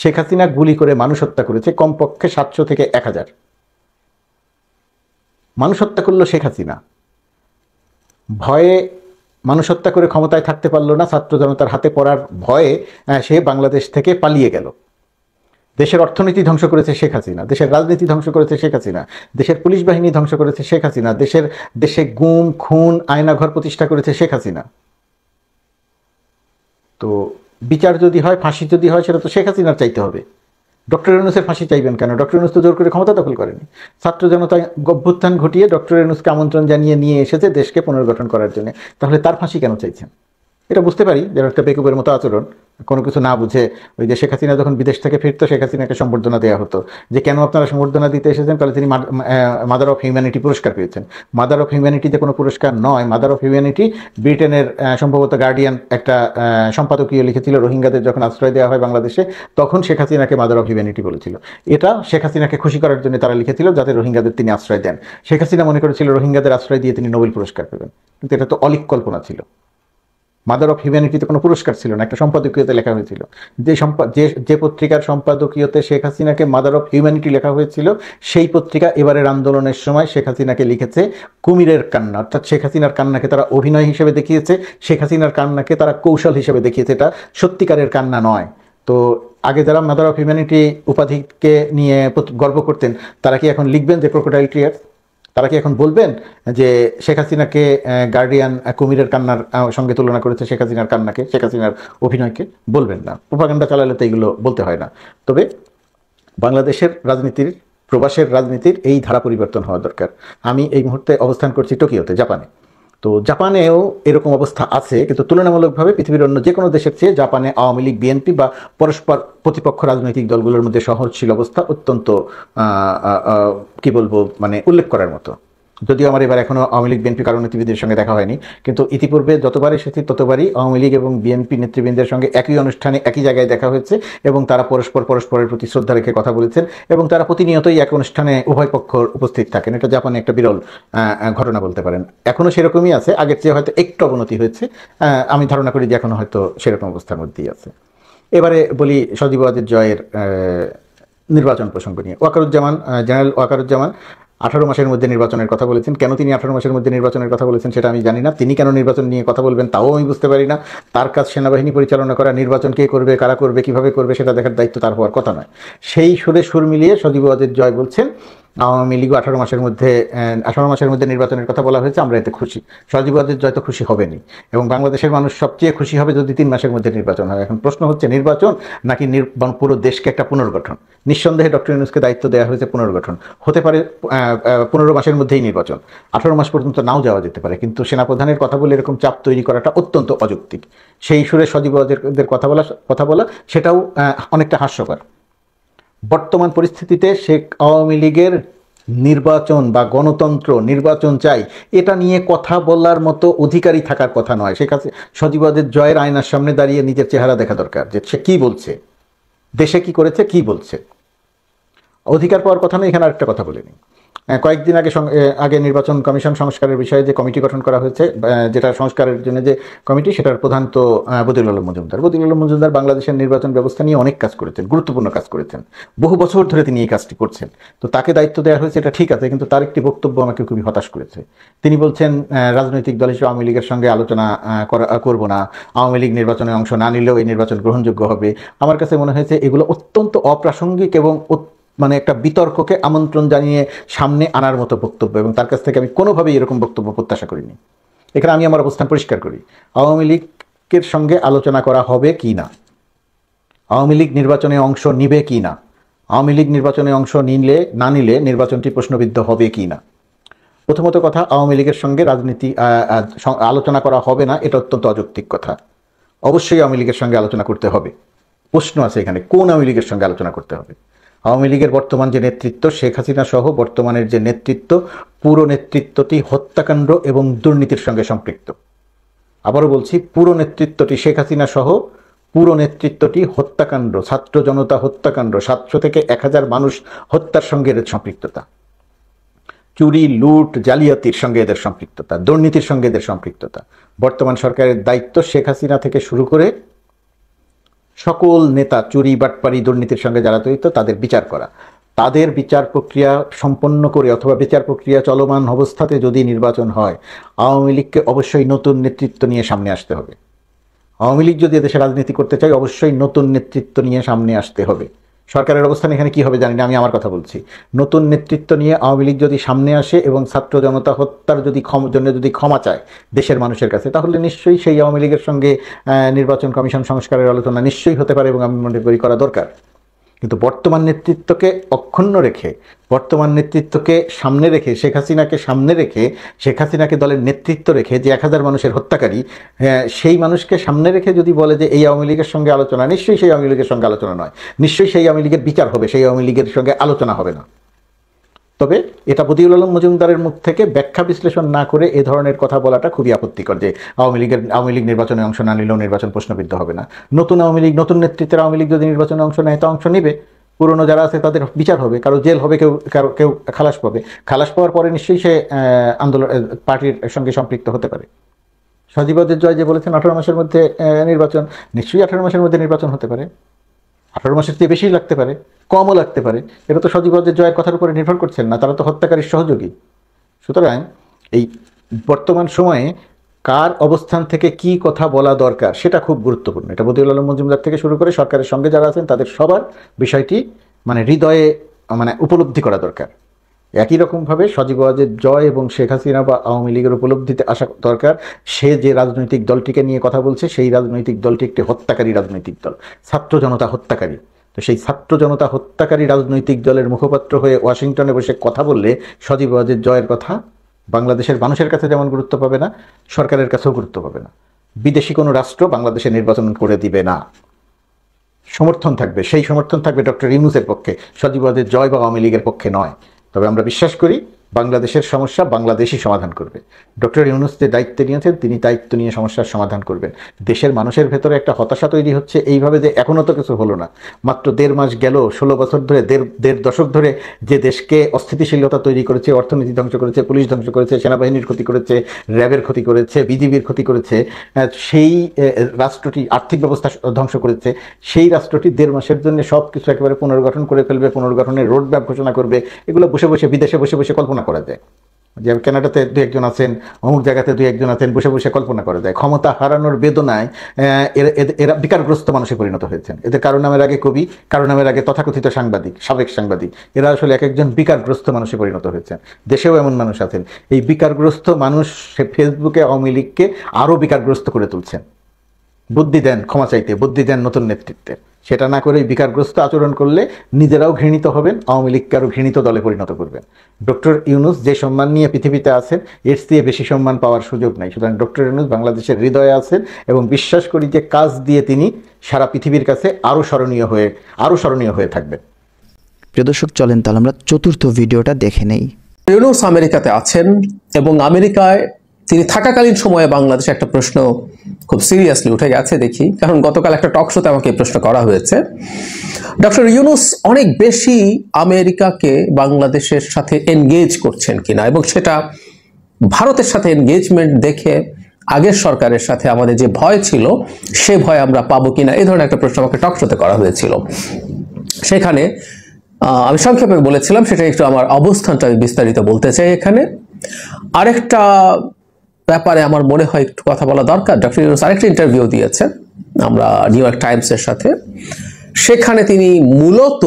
শেখ হাসিনা গুলি করে মানুষ হত্যা করেছে কমপক্ষে 700 থেকে 1000 মানুষ হত্যা করলো শেখ হাসিনা। ভয়ে মানুষ হত্যা করে ক্ষমতায় থাকতে পারলো না, ছাত্র জনতার হাতে পড়ার ভয়ে সে বাংলাদেশ থেকে পালিয়ে গেল। দেশের অর্থনীতি ধ্বংস করেছে শেখ হাসিনা, দেশের রাজনীতি ধ্বংস করেছে শেখ হাসিনা, দেশের পুলিশ বাহিনী ধ্বংস করেছে শেখ হাসিনা, দেশে গুম খুন আয়নাঘর প্রতিষ্ঠা করেছে শেখ হাসিনা। তো বিচার যদি হয়, ফাঁসি যদি হয়, সেটা তো শেখ হাসিনার চাইতে হবে। ডক্টর ইউনূসের ফাঁসি চাইবেন কেন? ডক্টর ইউনূস তো জোর করে ক্ষমতা দখল করেনি। ছাত্র জনতা অভ্যুত্থান ঘটিয়ে ডক্টর ইউনূসকে আমন্ত্রণ জানিয়ে নিয়ে এসেছে দেশকে পুনর্গঠন করার জন্য। তাহলে তার ফাঁসি কেন চাইছেন? এটা বুঝতে পারি যে একটা বেকুবের মতো আচরণ, কোনো কিছু না বুঝে। ওই যে শেখ হাসিনা যখন বিদেশ থেকে ফিরতো, শেখ হাসিনাকে সম্বর্ধনা দেওয়া হতো, যে কেন আপনারা সম্বর্ধনা দিতে এসেছেন? কারণ তিনি মাদার অফ হিউম্যানিটি পুরস্কার পেয়েছেন। মাদার অফ হিউম্যানিটি যে কোনো পুরস্কার নয়। মাদার অফ হিউম্যানিটি ব্রিটেনের সম্ভবত গার্ডিয়ান একটা সম্পাদকীয় লিখেছিল, রোহিঙ্গাদের যখন আশ্রয় দেওয়া হয় বাংলাদেশে, তখন শেখ হাসিনাকে মাদার অফ হিউম্যানিটি বলেছিল। এটা শেখ হাসিনাকে খুশি করার জন্য তারা লিখেছিল, যাতে রোহিঙ্গাদের তিনি আশ্রয় দেন। শেখ হাসিনা মনে করেছিল রোহিঙ্গাদের আশ্রয় দিয়ে তিনি নোবেল পুরস্কার পাবেন, কিন্তু এটা তো অলিক কল্পনা ছিল। মাদার অফ হিউম্যানিটিতে কোনো পুরস্কার ছিল না, একটা সম্পাদকীয়তে লেখা হয়েছিল। যে পত্রিকার সম্পাদকীয়তে শেখ হাসিনাকে মাদার অফ হিউম্যানিটি লেখা হয়েছিল, সেই পত্রিকা এবারের আন্দোলনের সময় শেখ হাসিনাকে লিখেছে কুমিরের কান্না। অর্থাৎ শেখ হাসিনার কান্নাকে তারা অভিনয় হিসেবে দেখিয়েছে, শেখ হাসিনার কান্নাকে তারা কৌশল হিসেবে দেখিয়েছে, এটা সত্যিকারের কান্না নয়। তো আগে যারা মাদার অফ হিউম্যানিটি উপাধিকে নিয়ে গর্ব করতেন, তারা কি এখন লিখবেন যে ক্রোকোডাইল টিয়ার্স? তারা কি এখন বলবেন যে শেখ হাসিনাকে গার্ডিয়ান কুমিরের কান্নার সঙ্গে তুলনা করেছে, শেখ হাসিনার কান্নাকে, শেখ হাসিনার অভিনয়কে? বলবেন না। প্রোপাগান্ডা চালালে তো এগুলো বলতে হয় না। তবে বাংলাদেশের রাজনীতির, প্রবাসের রাজনীতির এই ধারা পরিবর্তন হওয়া দরকার। আমি এই মুহূর্তে অবস্থান করছি টোকিওতে, জাপানে। তো জাপানেও এরকম অবস্থা আছে, কিন্তু তুলনামূলকভাবে পৃথিবীর অন্য যে কোনো দেশের চেয়ে জাপানে আওয়ামী লীগ, বিএনপি বা পরস্পর প্রতিপক্ষ রাজনৈতিক দলগুলোর মধ্যে সহনশীল অবস্থা অত্যন্ত কি বলবো, মানে উল্লেখ করার মতো। যদিও আমার এবার এখনো আওয়ামী লীগ বিএনপি কারণনীতিবিদের সঙ্গে দেখা হয়নি, কিন্তু ইতিপূর্বে যতবার এসেছি ততবারই আওয়ামী লীগ এবং বিএনপি নেতৃবৃন্দের সঙ্গে একই অনুষ্ঠানে একই জায়গায় দেখা হয়েছে, এবং তারা পরস্পরের প্রতি শ্রদ্ধা রেখে কথা বলেছেন, এবং তারা প্রতিনিয়তই এক অনুষ্ঠানে উভয় পক্ষ উপস্থিত থাকেন। এটা জাপানে একটা বিরল ঘটনা বলতে পারেন। এখনো সেরকমই আছে, আগের চেয়ে হয়তো একটু অবনতি হয়েছে। আমি ধারণা করি যে এখনো হয়তো সেরকম অবস্থার মধ্যেই আছে। এবারে বলি সজীব ওয়াজেদ জয়ের নির্বাচন প্রসঙ্গ নিয়ে। জেনারেল ওয়াকারুজ্জামান 18 মাসের মধ্যে নির্বাচনের কথা বলেছেন। কেন তিনি 18 মাসের মধ্যে নির্বাচনের কথা বলেছেন সেটা আমি জানি না। তিনি কেন নির্বাচন নিয়ে কথা বলবেন তাও আমি বুঝতে পারি না। তার কাজ সেনাবাহিনী পরিচালনা করা, নির্বাচন কে করবে, কারা করবে, কিভাবে করবে সেটা দেখার দায়িত্ব তার হওয়ার কথা নয়। সেই সুরে সুর মিলিয়ে সজীব ওয়াজেদ জয় বলছেন আওয়ামী লীগ 18 মাসের মধ্যে নির্বাচনের কথা বলা হয়েছে, আমরা এতে খুশি। সজীব ওয়াজেদ জয় তো খুশি হবেনি, এবং বাংলাদেশের মানুষ সবচেয়ে খুশি হবে যদি 3 মাসের মধ্যে নির্বাচন হয়। এখন প্রশ্ন হচ্ছে নির্বাচন নাকি পুরো দেশকে একটা পুনর্গঠন। নিঃসন্দেহে ডক্টর ইউনূসকে দায়িত্ব দেওয়া হয়েছে পুনর্গঠন। হতে পারে 15 মাসের মধ্যেই নির্বাচন, 18 মাস পর্যন্ত নাও যাওয়া যেতে পারে, কিন্তু সেনাপ্রধানের কথা বলে এরকম চাপ তৈরি করাটা অত্যন্ত অযৌক্তিক। সেই সুরে সজীব ওয়াজেদের কথা বলা সেটাও অনেকটা হাস্যকর। বর্তমান পরিস্থিতিতে আওয়ামী লীগের নির্বাচন বা গণতন্ত্র, নির্বাচন চাই, এটা নিয়ে কথা বলার মতো অধিকারী থাকার কথা নয়। সজীব ওয়াজেদ জয়ের আয়নার সামনে দাঁড়িয়ে নিজের চেহারা দেখা দরকার, যে সে কি বলছে, দেশে কি করেছে, কি বলছে। অধিকার পাওয়ার কথা নয়। এখানে আরেকটা কথা বলিনি, কয়েকদিন আগে নির্বাচন কমিশন সংস্কারের বিষয়ে যে কমিটি গঠন করা হয়েছে, যেটা সংস্কারের জন্য যে কমিটি, সেটার প্রধান তো বদিউল আলম মজুমদার বাংলাদেশের নির্বাচন ব্যবস্থা নিয়ে অনেক কাজ করেছেন, গুরুত্বপূর্ণ কাজ করেছেন, বহু বছর ধরে তিনি এই কাজটি করছেন। তো তাকে দায়িত্ব দেওয়া হয়েছে, এটা ঠিক আছে, কিন্তু তার একটি বক্তব্য আমাকে খুবই হতাশ করেছে। তিনি বলছেন রাজনৈতিক দল হিসেবে আওয়ামী লীগের সঙ্গে আলোচনা করব না, আওয়ামী লীগ নির্বাচনে অংশ না নিলেও এই নির্বাচন গ্রহণযোগ্য হবে। আমার কাছে মনে হয়েছে এগুলো অত্যন্ত অপ্রাসঙ্গিক এবং মানে একটা বিতর্ককে আমন্ত্রণ জানিয়ে সামনে আনার মতো বক্তব্য, এবং তার কাছ থেকে আমি কোনোভাবেই এরকম বক্তব্য প্রত্যাশা করিনি। এখানে আমি আমার অবস্থান পরিষ্কার করি, আওয়ামী লীগের সঙ্গে আলোচনা করা হবে কি না, আওয়ামী লীগ নির্বাচনে অংশ নিবে কি না, আওয়ামী লীগ নির্বাচনে অংশ না নিলে নির্বাচনটি প্রশ্নবিদ্ধ হবে কি না। প্রথমত কথা, আওয়ামী লীগের সঙ্গে আলোচনা করা হবে না, এটা অত্যন্ত অযৌক্তিক কথা। অবশ্যই আওয়ামী লীগের সঙ্গে আলোচনা করতে হবে। প্রশ্ন আছে এখানে, কোন আওয়ামী লীগের সঙ্গে আলোচনা করতে হবে? আওয়ামী লীগের বর্তমান যে নেতৃত্ব, শেখ হাসিনা সহ বর্তমানের যে নেতৃত্ব, পুরো নেতৃত্বটি হত্যাকাণ্ড এবং দুর্নীতির সঙ্গে সম্পৃক্ত। আবারও বলছি, পুরো নেতৃত্বটি, শেখ হাসিনা সহ পুরো নেতৃত্বটি হত্যাকাণ্ড, ছাত্র জনতা হত্যাকাণ্ড, 700 থেকে 1000 মানুষ হত্যার সঙ্গে এদের সম্পৃক্ততা, চুরি, লুট, জালিয়াতির সঙ্গে এদের সম্পৃক্ততা, দুর্নীতির সঙ্গে এদের সম্পৃক্ততা। বর্তমান সরকারের দায়িত্ব শেখ হাসিনা থেকে শুরু করে সকল নেতা, চুরি, বাটপারি, দুর্নীতির সঙ্গে যারা জড়িত তাদের বিচার করা। তাদের বিচার প্রক্রিয়া সম্পন্ন করে অথবা বিচার প্রক্রিয়া চলমান অবস্থাতে যদি নির্বাচন হয়, আওয়ামী লীগকে অবশ্যই নতুন নেতৃত্ব নিয়ে সামনে আসতে হবে। আওয়ামী লীগ যদি এদেশে রাজনীতি করতে চায়, অবশ্যই নতুন নেতৃত্ব নিয়ে সামনে আসতে হবে। সরকারের অবস্থান এখানে কি হবে জানি না, আমি আমার কথা বলছি। নতুন নেতৃত্ব নিয়ে আওয়ামী লীগ যদি সামনে আসে এবং ছাত্র জনতা হত্যার জন্য যদি ক্ষমা চায় দেশের মানুষের কাছে, তাহলে নিশ্চয়ই সেই আওয়ামী লীগের সঙ্গে নির্বাচন কমিশন সংস্কারের আলোচনা নিশ্চয়ই হতে পারে এবং আমি মনে করি করা দরকার। কিন্তু বর্তমান নেতৃত্বকে অক্ষুণ্ণ রেখে, বর্তমান নেতৃত্বকে সামনে রেখে, শেখ হাসিনাকে সামনে রেখে, শেখ হাসিনাকে দলের নেতৃত্ব রেখে, যে 1000 মানুষের হত্যাকারী, সেই মানুষকে সামনে রেখে যদি বলে যে এই আওয়ামী লীগের সঙ্গে আলোচনা, নিশ্চয়ই সেই আওয়ামী লীগের সঙ্গে আলোচনা নয়, নিশ্চয়ই সেই আওয়ামী লীগের বিচার হবে, সেই আওয়ামী লীগের সঙ্গে আলোচনা হবে না। তবে এটা বদিউল আলম মজুমদারের মুখ থেকে ব্যাখ্যা বিশ্লেষণ না করে এ ধরনের কথা বলাটা খুবই আপত্তিকর, যে আওয়ামী লীগ নির্বাচনে অংশ না নিলেও নির্বাচন প্রশ্নবিদ্ধ হবে না। নতুন আওয়ামী লীগ, নতুন নেতৃত্বের আওয়ামী লীগ যদি নির্বাচনে অংশ নেয় তো অংশ নেবে, পুরনো যারা আছে তাদের বিচার হবে, কারো জেল হবে, কেউ খালাস পাবে। খালাস পাওয়ার পরে নিশ্চয়ই সে আন্দোলন পার্টির সঙ্গে সম্পৃক্ত হতে পারে। সজীবদের জয় যে বলেছেন 18 মাসের মধ্যে নির্বাচন, নিশ্চয়ই 18 মাসের মধ্যে নির্বাচন হতে পারে। 18 মাসের চেয়ে বেশি লাগতে পারে, কমও লাগতে পারে। এটা তো সজীবদের জয়ের কথার উপরে নির্ভর করছেন না, তারা তো হত্যাকারীর সহযোগী। সুতরাং এই বর্তমান সময়ে কার অবস্থান থেকে কি কথা বলা দরকার সেটা খুব গুরুত্বপূর্ণ। এটা বদিউল আলম মজুমদার থেকে শুরু করে সরকারের সঙ্গে যারা আছেন তাদের সবার বিষয়টি হৃদয়ে উপলব্ধি করা দরকার। একই রকমভাবে সজীব ওয়াজেদ জয় এবং শেখ হাসিনা বা আওয়ামী লীগের উপলব্ধিতে আসা দরকার, সে যে রাজনৈতিক দলটিকে নিয়ে কথা বলছে সেই রাজনৈতিক দলটি একটি হত্যাকারী রাজনৈতিক দল, ছাত্র জনতা হত্যাকারী। তো সেই ছাত্র জনতা হত্যাকারী রাজনৈতিক দলের মুখপাত্র হয়ে ওয়াশিংটনে বসে কথা বললে সজীব ওয়াজেদ জয়ের কথা বাংলাদেশের মানুষের কাছে যেমন গুরুত্ব পাবে না, সরকারের কাছেও গুরুত্ব পাবে না। বিদেশি কোনো রাষ্ট্র বাংলাদেশে নির্বাচন করে দিবে না। সমর্থন থাকবে, সেই সমর্থন থাকবে ডক্টর ইউনূসের পক্ষে, সজীব ওয়াজেদ জয় বা আওয়ামী লীগের পক্ষে নয়। তবে আমরা বিশ্বাস করি বাংলাদেশের সমস্যা বাংলাদেশই সমাধান করবে। ডক্টর ইউনূস যে দায়িত্ব নিয়েছেন তিনি দায়িত্ব নিয়ে সমস্যার সমাধান করবেন। দেশের মানুষের ভেতরে একটা হতাশা তৈরি হচ্ছে এইভাবে যে এখনও তো কিছু হলো না, মাত্র 1.5 মাস গেল, 16 বছর ধরে, দেড় দশক ধরে যে দেশকে অস্থিতিশীলতা তৈরি করেছে, অর্থনীতি ধ্বংস করেছে, পুলিশ ধ্বংস করেছে, সেনাবাহিনীর ক্ষতি করেছে, র্যাবের ক্ষতি করেছে, বিজিবির ক্ষতি করেছে, সেই রাষ্ট্রটি আর্থিক ব্যবস্থা ধ্বংস করেছে, সেই রাষ্ট্রটি 1.5 মাসের জন্য সব কিছু একেবারে পুনর্গঠন করে ফেলবে, পুনর্গঠনের রোডম্যাপ ঘোষণা করবে। এগুলো বসে বসে বিদেশে বসে বসে কল্পনা করা যায়। যে কানাডাতে 2-1 আছেন, অমুক জায়গাতে 2-1 আছেন, বসে বসে কল্পনা করা যায়। ক্ষমতা হারানোর বেদনায় এরা বিকারগ্রস্ত মানুষে পরিণত হয়েছেন। এদের কারো নামের আগে কবি, কারো নামের আগে তথাকথিত সাংবাদিক, সাবেক সাংবাদিক, এরা আসলে একজন বিকারগ্রস্ত মানুষে পরিণত হয়েছেন। দেশেও এমন মানুষ আছেন। এই বিকারগ্রস্ত মানুষ ফেসবুকে আওয়ামী লীগকে আরও বিকারগ্রস্ত করে তুলছেন। বুদ্ধি দেন ক্ষমা চাইতে, বুদ্ধি দেন নতুন নেতৃত্বে। সেটা না করে বিকারগ্রস্ত আচরণ করলে নিজেরাও ঘৃণিত হবেন, আওয়ামী লীগকে আরও ঘৃণিত দলে পরিণত করবেন। ডক্টর ইউনূস যে সম্মান নিয়ে পৃথিবীতে আছেন, এর চেয়ে বেশি সম্মান পাওয়ার সুযোগ নাই। সুতরাং ডক্টর ইউনূস বাংলাদেশের হৃদয়ে আছেন এবং বিশ্বাস করি যে কাজ দিয়ে তিনি সারা পৃথিবীর কাছে আরও স্মরণীয় হয়ে থাকবেন। প্রিয় দর্শক, চলেন তাহলে আমরা চতুর্থ ভিডিওটা দেখে নেই। ইউনূস আমেরিকাতে আছেন এবং আমেরিকায় তিনি থাকাকালীন সময়ে বাংলাদেশে একটা প্রশ্ন খুব সিরিয়াসলি উঠে গেছে দেখি, কারণ গতকাল একটা টক শোতে আমাকে এই প্রশ্ন করা হয়েছে। ডক্টর ইউনূস অনেক বেশি আমেরিকাকে বাংলাদেশের সাথে এনগেজ করছেন কিনা, এবং সেটা ভারতের সাথে এনগেজমেন্ট দেখে আগের সরকারের সাথে আমাদের যে ভয় ছিল সে ভয় আমরা পাবো কিনা, এই ধরনের একটা প্রশ্ন আমাকে টক শোতে করা হয়েছিল। সেখানে আমি সংক্ষেপে বলেছিলাম, সেটা একটু আমার অবস্থানটা আমি বিস্তারিত বলতে চাই এখানে। আরেকটা ব্যাপারে আমার মনে হয় একটু কথা বলা দরকার। ডক্টর ইউনূস আরেকটা ইন্টারভিউ দিয়েছেন আমরা নিউ ইয়র্ক টাইমসের সাথে, সেখানে তিনি মূলত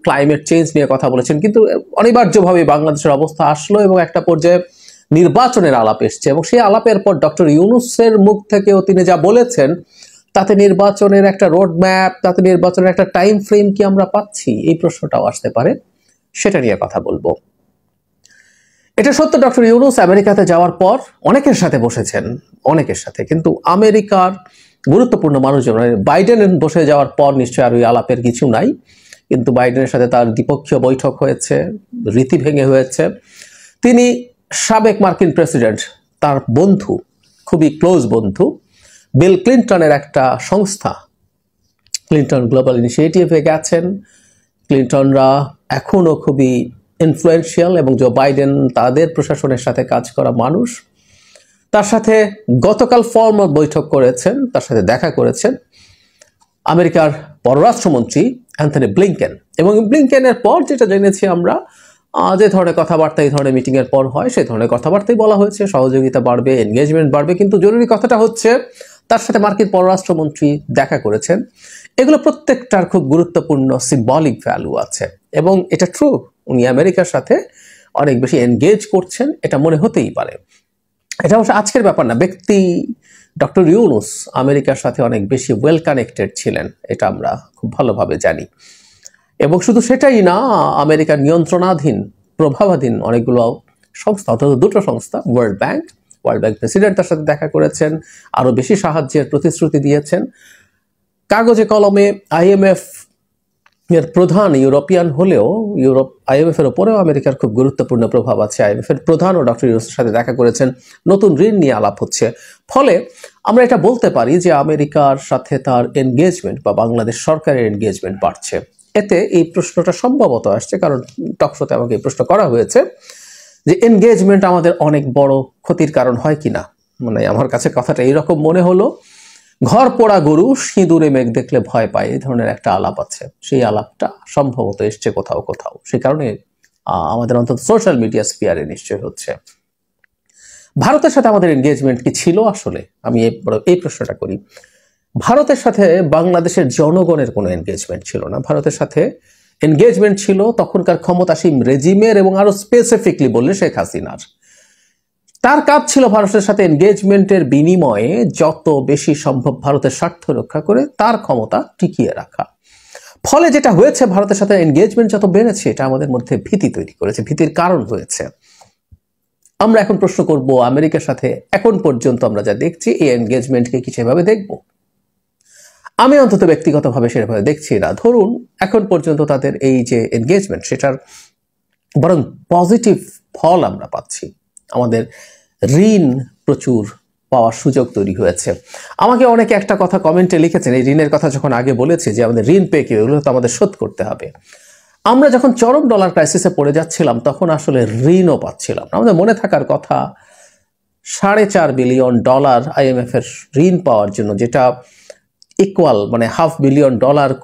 ক্লাইমেট চেঞ্জ নিয়ে কথা বলেছেন, কিন্তু অনিবার্যভাবে বাংলাদেশের অবস্থা আসলো এবং একটা পর্যায়ে নির্বাচনের আলাপ এসছে, এবং সেই আলাপের পর ডক্টর ইউনূসের মুখ থেকেও তিনি যা বলেছেন তাতে নির্বাচনের একটা রোড ম্যাপ, তাতে নির্বাচনের একটা টাইম ফ্রেম কি আমরা পাচ্ছি, এই প্রশ্নটাও আসতে পারে, সেটা নিয়ে কথা বলবো। এটা সত্য, ডক্টর ইউনূস আমেরিকাতে যাওয়ার পর অনেকের সাথে বসেছেন, অনেকের সাথে, কিন্তু আমেরিকার গুরুত্বপূর্ণ মানুষজন বাইডেন বসে যাওয়ার পর নিশ্চয়ই আর ওই আলাপের কিছু নাই। কিন্তু বাইডেনের সাথে তার দ্বিপক্ষীয় বৈঠক হয়েছে, রীতি ভেঙে হয়েছে। তিনি সাবেক মার্কিন প্রেসিডেন্ট, তার বন্ধু, খুবই ক্লোজ বন্ধু বিল ক্লিন্টনের একটা সংস্থা ক্লিন্টন গ্লোবাল ইনিশিয়েটিভে গেছেন। ক্লিন্টনরা এখনও খুবই ইনফ্লুয়েন্সিয়াল এবং জো বাইডেন তাদের প্রশাসনের সাথে কাজ করা মানুষ। তার সাথে গতকাল ফর্মাল বৈঠক করেছেন, তার সাথে দেখা করেছেন আমেরিকার পররাষ্ট্রমন্ত্রী অ্যান্থনি ব্লিংকেন। এবং ব্লিংকেনের পর যেটা জেনেছি আমরা, যে ধরনের কথাবার্তা এই ধরনের মিটিংয়ের পর হয় সেই ধরনের কথাবার্তাই বলা হয়েছে, সহযোগিতা বাড়বে, এনগেজমেন্ট বাড়বে। কিন্তু জরুরি কথাটা হচ্ছে তার সাথে মার্কিন পররাষ্ট্রমন্ত্রী দেখা করেছেন। এগুলো প্রত্যেকটার খুব গুরুত্বপূর্ণ সিম্বলিক ভ্যালু আছে এবং এটা ট্রু, উনি আমেরিকার সাথে অনেক বেশি এনগেজ করছেন, এটা মনে হতেই পারে। এটা অবশ্য আজকের ব্যাপার না, ব্যক্তি ডক্টর ইউনুস আমেরিকার সাথে অনেক বেশি ওয়েল কানেক্টেড ছিলেন, এটা আমরা খুব ভালোভাবে জানি। এবং শুধু সেটাই না, আমেরিকার নিয়ন্ত্রণাধীন প্রভাবাধীন অনেকগুলো সংস্থা, অর্থাৎ দুটো সংস্থা, ওয়ার্ল্ড ব্যাংক প্রেসিডেন্ট তার সাথে দেখা করেছেন, আরো বেশি সাহায্যের প্রতিশ্রুতি দিয়েছেন। কাগজে কলমে IMF এর প্রধান ইউরোপিয়ান হলেও IMF এর উপরেও আমেরিকার খুব গুরুত্বপূর্ণ প্রভাব আছে। IMF এর প্রধানও ডক্টর ইউনুসের সাথে দেখা করেছেন, নতুন ঋণ নিয়ে আলাপ হচ্ছে। ফলে আমরা এটা বলতে পারি যে আমেরিকার সাথে তার এনগেজমেন্ট বা বাংলাদেশ সরকারের এনগেজমেন্ট বাড়ছে। এতে এই প্রশ্নটা সম্ভবত আসছে, কারণ টকশোতে আমাকে এই প্রশ্ন করা হয়েছে যে এনগেজমেন্ট আমাদের অনেক বড় ক্ষতির কারণ হয় কিনা। মানে আমার কাছে কথাটা এইরকম মনে হলো, ঘর পোড়া গরু সিঁদুরে মেঘ দেখলে ভয় পায়, এই ধরনের একটা আলাপ আছে। সেই আলাপটা সম্ভবত এসছে কোথাও কোথাও, সেই কারণে আমাদের অন্তত সোশ্যাল মিডিয়া স্পিয়ারে নিশ্চয় হচ্ছে। ভারতের সাথে আমাদের এনগেজমেন্ট কি ছিল আসলে? আমি এই প্রশ্নটা করি। ভারতের সাথে বাংলাদেশের জনগণের কোনো এনগেজমেন্ট ছিল না। ভারতের সাথে এনগেজমেন্ট ছিল তখনকার ক্ষমতাসীন রেজিমের এবং আরো স্পেসিফিকলি বললে শেখ হাসিনার। তার কাজ ছিল ভারতের সাথে এনগেজমেন্টের বিনিময়ে যত বেশি সম্ভব ভারতের স্বার্থ রক্ষা করে তার ক্ষমতা টিকিয়ে রাখা। ফলে যেটা হয়েছে, ভারতের সাথে এনগেজমেন্ট যত বেড়েছে এটা আমাদের মধ্যে ভীতি তৈরি করেছে, ভীতির কারণ হয়েছে। আমরা এখন প্রশ্ন করব, আমেরিকার সাথে এখন পর্যন্ত আমরা যা দেখছি এই এনগেজমেন্টকে কি সেভাবে দেখব? আমি অন্তত ব্যক্তিগতভাবে সেভাবে দেখছি না। ধরুন এখন পর্যন্ত তাদের এই যে এনগেজমেন্ট, সেটার বরং পজিটিভ ফল আমরা পাচ্ছি। আমাদের ঋণ প্রচুর পাওয়ার সুযোগ তৈরি হয়েছে। আমাকে অনেকে একটা কথা কমেন্টে লিখেছেন, এই ঋণের কথা যখন আগে বলেছি যে আমাদের ঋণ পেয়ে কি এগুলো তো আমাদের শোধ করতে হবে। আমরা যখন চরম ডলার ক্রাইসিসে পড়ে যাচ্ছিলাম তখন আসলে ঋণও পাচ্ছিলাম না। আমাদের মনে থাকার কথা $4.5 বিলিয়ন IMF এর ঋণ পাওয়ার জন্য, যেটা ইকুয়াল মানে $500 মিলিয়ন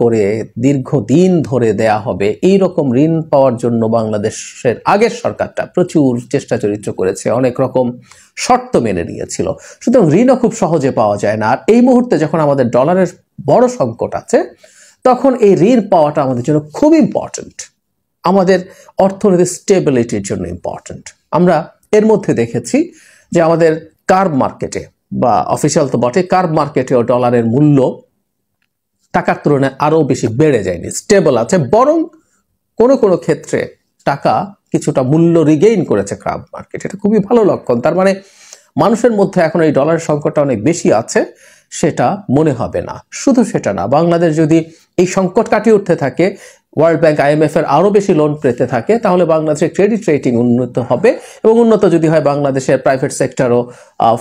করে দীর্ঘদিন ধরে দেয়া হবে। এই রকম ঋণ পাওয়ার জন্য বাংলাদেশের আগের সরকারটা প্রচুর চেষ্টা চরিত্র করেছে, অনেক রকম শর্ত মেনে নিয়েছিল। সুতরাং ঋণও খুব সহজে পাওয়া যায় না। আর এই মুহূর্তে যখন আমাদের ডলারের বড় সংকট আছে, তখন এই ঋণ পাওয়াটা আমাদের জন্য খুব ইম্পর্টেন্ট, আমাদের অর্থনৈতিক স্টেবিলিটির জন্য ইম্পর্টেন্ট। আমরা এর মধ্যে দেখেছি যে আমাদের কার্ব মার্কেটে, বা অফিসিয়াল তো বটে, কার্ব মার্কেটেও ডলারের মূল্য টাকার তুলনায় আরো বেশি বেড়ে যায়নি, স্টেবল আছে, বরং কোনো কোনো ক্ষেত্রে টাকা কিছুটা মূল্য রিগেইন করেছে কার্ব মার্কেট। এটা খুবই ভালো লক্ষণ। তার মানে মানুষের মধ্যে এখন এই ডলারের সংকটটা অনেক বেশি আছে, সেটা মনে হবে না। শুধু সেটা না, বাংলাদেশ যদি এই সংকট কাটিয়ে উঠতে থাকে, ওয়ার্ল্ড ব্যাংক IMF এর আরো বেশি লোন পেতে থাকে, তাহলে বাংলাদেশের ক্রেডিট রেটিং উন্নত হবে এবং উন্নত যদি হয় বাংলাদেশের প্রাইভেট সেক্টরও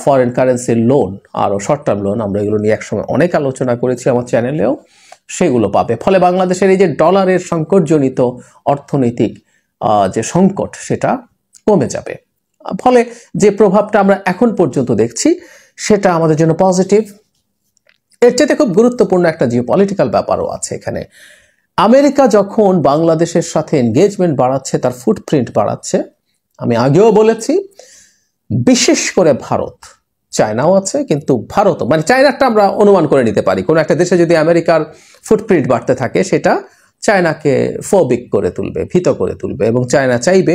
ফরেন কারেন্সির লোন, আরো শর্ট টার্ম লোন, আমরা এগুলো নিয়ে একসময় অনেক আলোচনা করেছি আমার চ্যানেলেও, সেগুলো পাবে। ফলে বাংলাদেশের এই যে ডলারের সংকটজনিত অর্থনৈতিক যে সংকট, সেটা কমে যাবে। ফলে যে প্রভাবটা আমরা এখন পর্যন্ত দেখছি সেটা আমাদের জন্য পজিটিভ। এর চেয়ে খুব গুরুত্বপূর্ণ একটা জিওপলিটিক্যাল ব্যাপারও আছে এখানে। আমেরিকা যখন বাংলাদেশের সাথে এনগেজমেন্ট বাড়াচ্ছে, তার ফুটপ্রিন্ট বাড়াচ্ছে, আমি আগেও বলেছি, বিশেষ করে ভারত, চায়নাও আছে, কিন্তু ভারতও, মানে চায়নাটা আমরা অনুমান করে নিতে পারি, কোনো একটা দেশে যদি আমেরিকার ফুটপ্রিন্ট বাড়তে থাকে সেটা চায়নাকে ফোবিক করে তুলবে, ভীত করে তুলবে, এবং চায়না চাইবে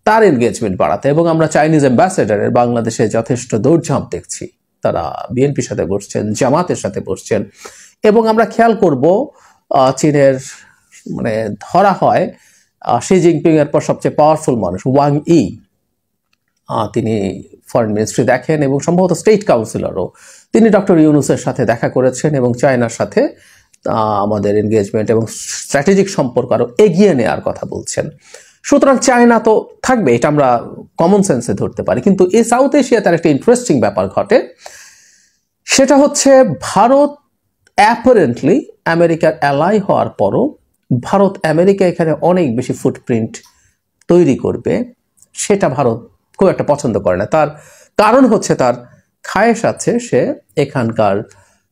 তার এনগেজমেন্ট বাড়াতে। এবং আমরা চাইনিজ অ্যাম্বাসেডারের বাংলাদেশে যথেষ্ট দৌড়ঝাঁপ দেখছি, তারা বিএনপির সাথে বসছেন, জামাতের সাথে বসছেন, এবং আমরা খেয়াল করব চীনের মানে ধরা হয় শি জিনপিং এর পর সবচেয়ে পাওয়ারফুল মানুষ ওয়াং ই, তিনি ফরেন মিনিস্ট্রি দেখেন এবং সম্ভবত স্টেট কাউন্সিলরও। তিনি ডক্টর ইউনুসের সাথে দেখা করেছেন এবং চায়নার সাথে আমাদের এনগেজমেন্ট এবং স্ট্র্যাটেজিক সম্পর্ক আরো এগিয়ে নেওয়ার কথা বলছেন। সুতরাং চায়না তো থাকবে, এটা আমরা কমন সেন্সে ধরতে পারি। কিন্তু এই সাউথ এশিয়াতে একটা ইন্টারেস্টিং ব্যাপার ঘটে, সেটা হচ্ছে ভারত অ্যাপারেন্টলি আমেরিকার অ্যালাই হওয়ার পরও ভারত আমেরিকা এখানে অনেক বেশি ফুটপ্রিন্ট তৈরি করবে, সেটা ভারত খুব একটা পছন্দ করে না। তার কারণ হচ্ছে তার খায়েশ আছে সে এখানকার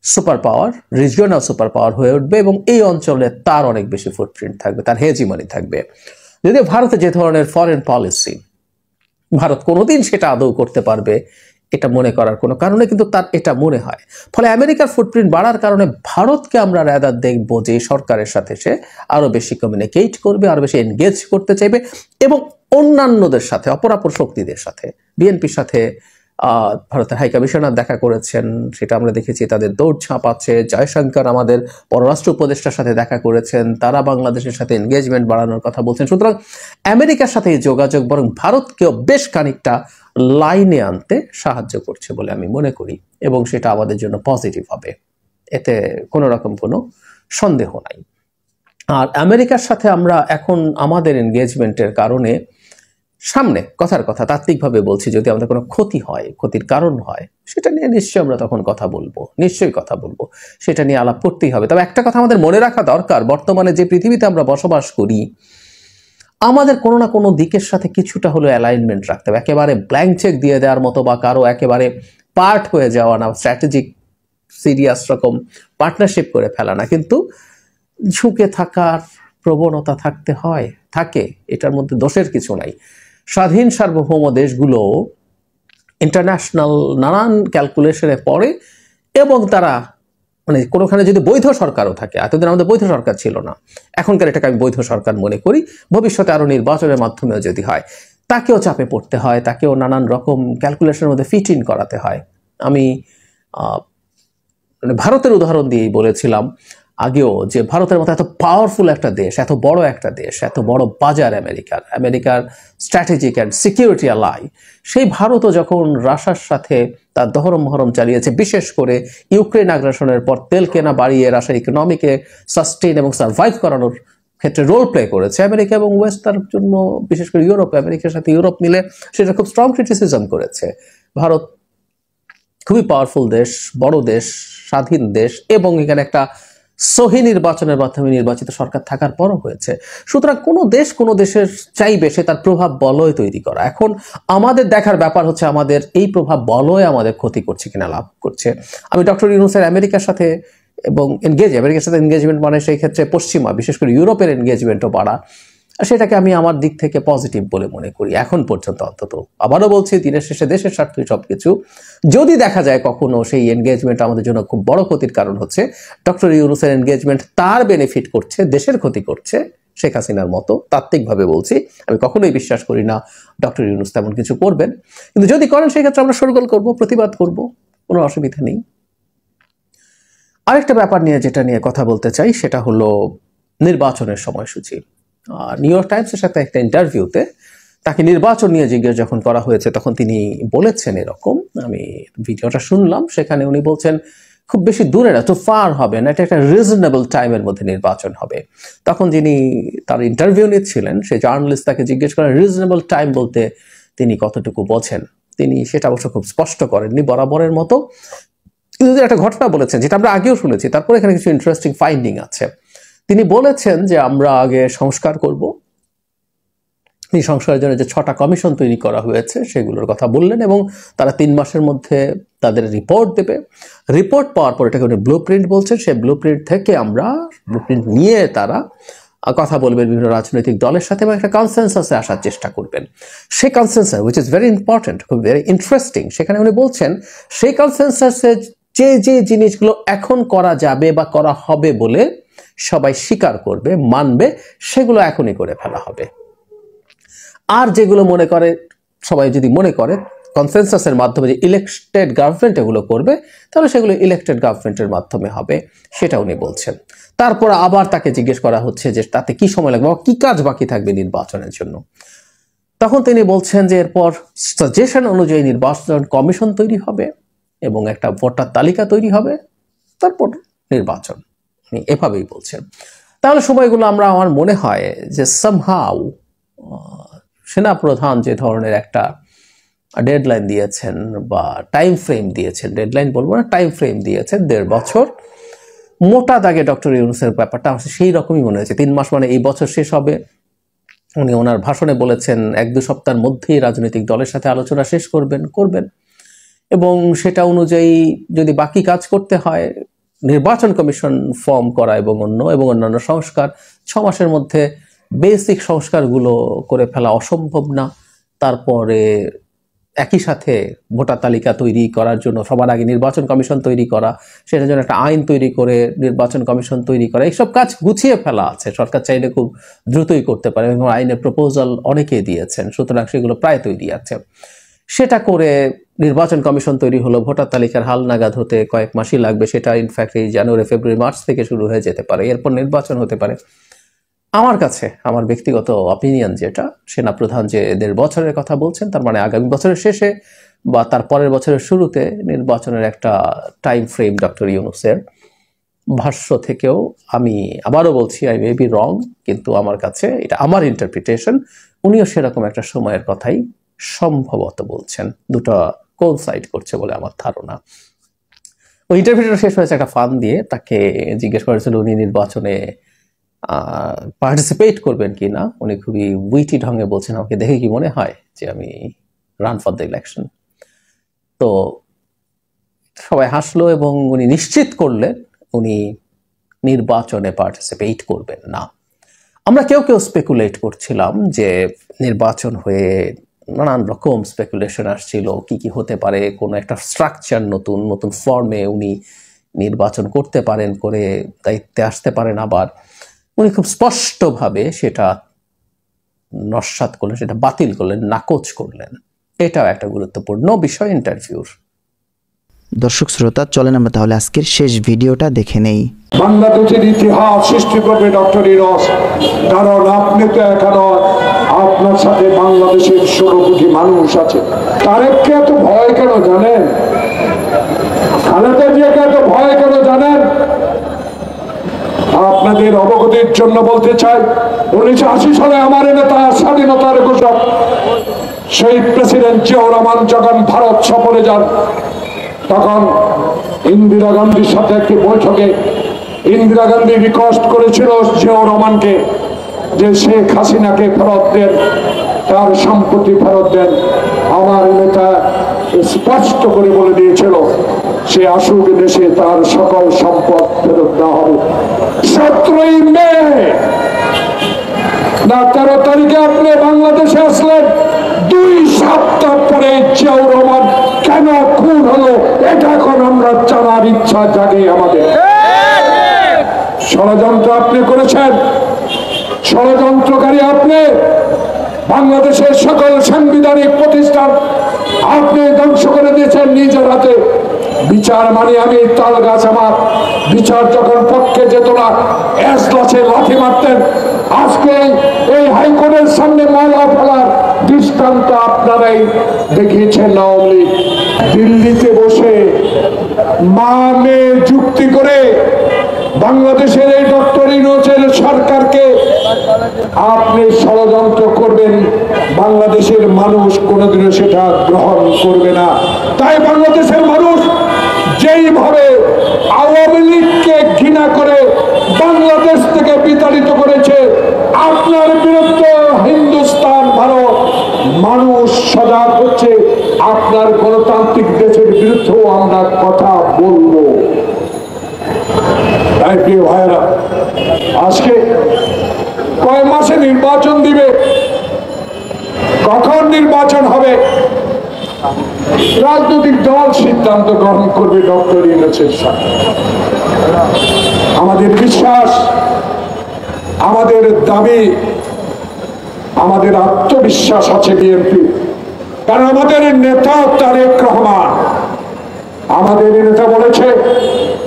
super power, regional super power হয়ে উঠবে এবং এই অঞ্চলে তার অনেক বেশি ফুটপ্রিন্ট থাকবে, তার হেজিমনি থাকবে। যদি ভারতে যে ধরনের ফরেন পলিসি, ভারত কোনোদিন সেটা আদৌ করতে পারবে এটা মনে করার কোনো কারণে, কিন্তু তার এটা মনে হয়। ফলে আমেরিকার ফুটপ্রিন্ট বাড়ার কারণে ভারতকে আমরা রাদার দেখবো যে সরকারের সাথে সে আরো বেশি কমিউনিকেট করবে, আরো বেশি এনগেজ করতে চাইবে এবং অন্যান্যদের সাথে, অপরাপর শক্তিদের সাথে। বিএনপির সাথে ভারতের হাই কমিশনার দেখা করেছেন, সেটা আমরা দেখেছি, তাদের দৌড়ঝাঁপ আছে। জয়শঙ্কর আমাদের পররাষ্ট্র উপদেষ্টার সাথে দেখা করেছেন, তারা বাংলাদেশের সাথে এনগেজমেন্ট বাড়ানোর কথা বলছেন। সুতরাং আমেরিকার সাথে এই যোগাযোগ বরং ভারতকেও বেশ খানিকটা লাইনে আনতে সাহায্য করছে বলে আমি মনে করি এবং সেটা আমাদের জন্য পজিটিভ হবে, এতে কোনো রকম কোনো সন্দেহ নাই। আর আমেরিকার সাথে আমরা এখন আমাদের এনগেজমেন্টের কারণে সামনে কথার কথা তাত্ত্বিকভাবে বলছি, যদি আমাদের কোনো ক্ষতি হয়, ক্ষতির কারণ হয়, সেটা নিয়ে নিশ্চয়ই আমরা তখন কথা বলবো, নিশ্চয়ই কথা বলবো, সেটা নিয়ে আলাপ করতেই হবে। তবে একটা কথা আমাদের মনে রাখা দরকার, বর্তমানে যে পৃথিবীতে আমরা বসবাস করি আমাদের কোনো না কোনো দিকের সাথে কিছুটা হলো অ্যালাইনমেন্ট রাখতে হবে। একেবারে ব্ল্যাঙ্ক চেক দিয়ে দেওয়ার মতো বা কারো একেবারে পার্ট হয়ে যাওয়া না, স্ট্র্যাটেজিক সিরিয়াস রকম পার্টনারশিপ করে ফেলা না, কিন্তু ঝুঁকে থাকার প্রবণতা থাকতে হয়, থাকে, এটার মধ্যে দোষের কিছু নাই। স্বাধীন সার্বভৌম দেশগুলো ইন্টারন্যাশনাল নানান ক্যালকুলেশনে পড়ে এবং তারা মানে কোনোখানে যদি বৈধ সরকারও থাকে, এতদিন আমাদের বৈধ সরকার ছিল না, এখনকার এটাকে আমি বৈধ সরকার মনে করি, ভবিষ্যতে আরো নির্বাচনের মাধ্যমেও যদি হয় তাকেও চাপে পড়তে হয়, তাকেও নানান রকম ক্যালকুলেশনের মধ্যে ফিট ইন করাতে হয়। আমি মানে ভারতের উদাহরণ দিয়েই বলেছিলাম আগেও যে ভারতের মতো এত পাওয়ারফুল একটা দেশ, এত বড় একটা দেশ, এত বড় বাজার আমেরিকার স্ট্র্যাটেজিক অ্যান্ড সিকিউরিটি অ্যালাই, সেই ভারতও যখন রাশিয়ার সাথে তার দহরম মহরম চালিয়েছে, বিশেষ করে ইউক্রেন আগ্রাসনের পর তেল কেনা বাড়িয়ে রাশিয়ার ইকোনমিকে সাস্টেইন এবং সার্ভাইভ করানোর ক্ষেত্রে রোল প্লে করেছে আমেরিকা এবং ওয়েস্ট, তার জন্য বিশেষ করে ইউরোপ, আমেরিকার সাথে ইউরোপ মিলে সেটা খুব স্ট্রং ক্রিটিসিজম করেছে। ভারত খুবই পাওয়ারফুল দেশ, বড় দেশ, স্বাধীন দেশ এবং এখানে একটা সহি নির্বাচনের মাধ্যমে নির্বাচিত সরকার থাকার পরও হয়েছে। সুতরাং কোনো দেশ কোনো দেশের চাইবে সে তার প্রভাব বলয় তৈরি করা। এখন আমাদের দেখার ব্যাপার হচ্ছে আমাদের এই প্রভাব বলয় আমাদের ক্ষতি করছে কিনা লাভ করছে। আমি ডক্টর ইউনূসের আমেরিকার সাথে এবং আমেরিকার সাথে এনগেজমেন্ট মানে সেই ক্ষেত্রে পশ্চিমা বিশেষ করে ইউরোপের এনগেজমেন্টও বাড়া, সেটাকে আমি আমার দিক থেকে পজিটিভ বলে মনে করি এখন পর্যন্ত অন্তত। আবারও বলছি, দিনের শেষে দেশের স্বার্থই সবকিছু। যদি দেখা যায় কখনো সেই এনগেজমেন্ট আমাদের জন্য খুব বড় ক্ষতির কারণ হচ্ছে, ডক্টর ইউনূসের এনগেজমেন্ট তার বেনিফিট করছে, দেশের ক্ষতি করছে শেখ হাসিনার মতো, তাত্ত্বিকভাবে বলছি, আমি কখনোই বিশ্বাস করি না ডক্টর ইউনূস তেমন কিছু করবেন, কিন্তু যদি করেন সেই ক্ষেত্রে আমরা শোরগোল করব, প্রতিবাদ করব, কোনো অসুবিধা নেই। আরেকটা ব্যাপার নিয়ে যেটা নিয়ে কথা বলতে চাই সেটা হলো নির্বাচনের সময়সূচি। নিউ ইয়র্ক টাইমসের সাথে একটা ইন্টারভিউতে তাকে নির্বাচন নিয়ে জিজ্ঞেস যখন করা হয়েছে তখন তিনি বলেছেন এরকম, আমি ভিডিওটা শুনলাম, সেখানে উনি বলছেন খুব বেশি দূরে না, তো ফার হবে না, এটা একটা রিজনেবল টাইমের মধ্যে নির্বাচন হবে। তখন যিনি তার ইন্টারভিউ নিচ্ছিলেন সেই জার্নালিস্ট তাকে জিজ্ঞেস করেন রিজনেবল টাইম বলতে তিনি কতটুকু বোঝেন। তিনি সেটা অবশ্য খুব স্পষ্ট করেননি বরাবরের মতো, কিন্তু একটা ঘটনা বলেছেন যেটা আমরা আগেও শুনেছি, তারপরে এখানে কিছু ইন্টারেস্টিং ফাইন্ডিং আছে। তিনি বলেছেন যে আমরা আগে সংস্কার করব, এই সংস্কারের জন্য যে 6টা কমিশন তৈরি করা হয়েছে সেগুলোর কথা বললেন এবং তারা 3 মাসের মধ্যে তাদের রিপোর্ট দেবে। রিপোর্ট পাওয়ার পর এটাকে উনি ব্লু প্রিন্ট বলছেন, সেই ব্লু প্রিন্ট থেকে আমরা ব্লু প্রিন্ট নিয়ে তারা কথা বলবেন বিভিন্ন রাজনৈতিক দলের সাথে এবং একটা কনসেনসাসে আসার চেষ্টা করবেন। সেই consensus which is very important, খুব ভেরি ইন্টারেস্টিং, সেখানে উনি বলছেন সেই কনসেনসাসে যে যে জিনিসগুলো এখন করা যাবে বা করা হবে বলে সবাই স্বীকার করবে, মানবে, সেগুলো এখনই করে ফেলা হবে। আর যেগুলো মনে করে সবাই যদি মনে করে কনসেনসাসের মাধ্যমে যে ইলেকটেড গভর্নমেন্ট এগুলো করবে, তাহলে সেগুলো ইলেকটেড গভর্নমেন্টের মাধ্যমে হবে, সেটা উনি বলছেন। তারপর আবার তাকে জিজ্ঞেস করা হচ্ছে যে তাতে কি সময় লাগবে বা কি কাজ বাকি থাকবে নির্বাচনের জন্য। তখন তিনি বলছেন যে এরপর সাজেশন অনুযায়ী নির্বাচন কমিশন তৈরি হবে এবং একটা ভোটার তালিকা তৈরি হবে, তারপর নির্বাচন। আপনি এভাবেই বলছেন। তাহলে সময়গুলো আমার মনে হয় যে সামহাউ সেনাপ্রধান যে ধরনের একটা ডেডলাইন দিয়েছেন বা টাইম ফ্রেম দিয়েছেন, ডেডলাইন বলবো না, টাইম ফ্রেম দিয়েছেন 1.5 বছর, মোটা দাগে ডক্টর ইউনূসের ব্যাপারটা আমার সেই রকমই মনে হয়েছে। 3 মাস মানে এই বছর শেষ হবে। উনি ওনার ভাষণে বলেছেন 1-2 সপ্তাহের মধ্যেই রাজনৈতিক দলের সাথে আলোচনা শেষ করবেন এবং সেটা অনুযায়ী যদি বাকি কাজ করতে হয়, নির্বাচন কমিশন ফর্ম করা এবং অন্যান্য সংস্কার 6 মাসের মধ্যে বেসিক সংস্কারগুলো করে ফেলা অসম্ভব না। তারপরে একই সাথে ভোটার তালিকা তৈরি করার জন্য সবার আগে নির্বাচন কমিশন তৈরি করা, সেটার জন্য একটা আইন তৈরি করে নির্বাচন কমিশন তৈরি করা, এইসব কাজ গুছিয়ে ফেলা আছে। সরকার চাইলে খুব দ্রুতই করতে পারে এবং আইনের প্রপোজাল অনেকেই দিয়েছেন, সুতরাং সেগুলো প্রায় তৈরি আছে। সেটা করে নির্বাচন কমিশন তৈরি হলো, ভোটার তালিকার হালনাগাদ হতে কয়েক মাসই লাগবে। সেটা ইনফ্যাক্ট এই জানুয়ারি, ফেব্রুয়ারি, মার্চ থেকে শুরু হয়ে যেতে পারে। এরপর নির্বাচন হতে পারে। আমার কাছে আমার ব্যক্তিগত অপিনিয়ন যেটা, সেনাপ্রধান যে 1.5 বছরের কথা বলছেন, তার মানে আগামী বছরের শেষে বা তার পরের বছরের শুরুতে নির্বাচনের একটা টাইম ফ্রেম ডক্টর ইউনূসের ভাষ্য থেকেও আমি আবারও বলছি, আই মে বি রং, কিন্তু আমার কাছে এটা আমার ইন্টারপ্রিটেশন, উনিও সেরকম একটা সময়ের কথাই সম্ভবত বলছেন। দুটো কোইনসাইড করছে বলে আমার ধারণা। ওই ইন্টারভিউটা শেষ হয়েছে একটা ফান দিয়ে। তাকে জিজ্ঞেস করেছিল উনি নির্বাচনে পার্টিসিপেট করবেন কি না। উনি খুবই উইটি ঢঙ্গে বলছেন, আমাকে দেখে কি মনে হয় যে আমি রান ফর দ্য ইলেকশন। তো সবাই হাসলো এবং উনি নিশ্চিত করলেন উনি নির্বাচনে পার্টিসিপেট করবেন না। আমরা কেউ স্পেকুলেট করছিলাম যে নির্বাচন হয়ে নানান রকম স্পেকুলেশন আসছিল, কি হতে পারে, কোনো একটা স্ট্রাকচার নতুন ফর্মে উনি নির্বাচন করতে পারেন, করে দায়িত্বে আসতে পারেন। আবার উনি খুব স্পষ্টভাবে সেটা নস্যাৎ করলেন, সেটা বাতিল করলেন, নাকচ করলেন। এটাও একটা গুরুত্বপূর্ণ বিষয় ইন্টারভিউর। দর্শক শ্রোতা, চলেন আমরা তাহলে আজকের শেষ ভিডিওটা দেখে নেই। বাংলাদেশের ইতিহাস সৃষ্টি করবে ডক্টর ইউনূস, কারণ আপনি তো এখনো, আপনার সাথে বাংলাদেশের 16 কোটি মানুষ আছে। তারেককে এত ভয় কেন জানেন? খালেদা জিয়াকে এত ভয় কেন জানেন? আপনাদের অবগতির জন্য বলতে চাই, 1980 সালে আমার নেতা, স্বাধীনতার ঘোষক শহীদ প্রেসিডেন্ট জিয়াউর রহমান যখন ভারত সফরে যান, তখন ইন্দিরা গান্ধীর সাথে একটি বৈঠকে ইন্দিরা গান্ধী রিকোয়েস্ট করেছিল জিয়াউর রহমানকে যে শেখ হাসিনাকে ফেরত দেন, তার সম্পত্তি ফেরত দেন। আমার নেতা স্পষ্ট করে বলে দিয়েছিল সে আসুক দেশে, তার সকল সম্পদ ফেরত দেওয়া হবে। 17ই মে না 13 তারিখে আপনি বাংলাদেশে আসলেন, 2 সপ্তাহ পরে জিয়াউর রহমান কেন খুন হলো, এটা এখন আমরা জানার ইচ্ছা জাগে আমাদের। ষড়যন্ত্র আপনি করেছেন, ষড়যন্ত্রকারী আপনি। বাংলাদেশের সকল সাংবিধানিক প্রতিষ্ঠান আপনি ধ্বংস করে দিয়েছেন নিজের হাতে। বিচার মানে আমি তাল গাছ, আমার বিচার যখন পক্ষে যেত না, এজলাসে লাথি মারতেন। আজকে এই হাইকোর্টের সামনে ময়লা ফেলার দৃষ্টান্ত আপনারাই দেখিয়েছেন আওয়ামী লীগ। দিল্লিতে বসে মা মেয়ে যুক্তি করে বাংলাদেশের এই ডক্টর ইউনূসের সরকারকে আপনি ষড়যন্ত্র করবেন, বাংলাদেশের মানুষ কোনোদিনও সেটা গ্রহণ করবে না। তাই বাংলাদেশের মানুষ যেইভাবে আওয়ামী লীগকে ঘৃণা করে বাংলাদেশ থেকে বিতাড়িত করেছে, আপনার বিরুদ্ধে হিন্দুস্তান, ভারত মানুষ সজাগ হচ্ছে। আপনার গণতান্ত্রিক দেশের বিরুদ্ধেও আমরা কথা বলবো। তাই প্রিয় ভাইয়েরা, আজকে কয় মাসে নির্বাচন দিবে, কখন নির্বাচন হবে, রাজনৈতিক দল সিদ্ধান্ত গ্রহণ করবে ডক্টর ইউনূসের সাথে। আমাদের বিশ্বাস, আমাদের দাবি, আমাদের আত্মবিশ্বাস আছে বিএনপি, কারণ আমাদের নেতা তারেক রহমান, আমাদের নেতা বলেছে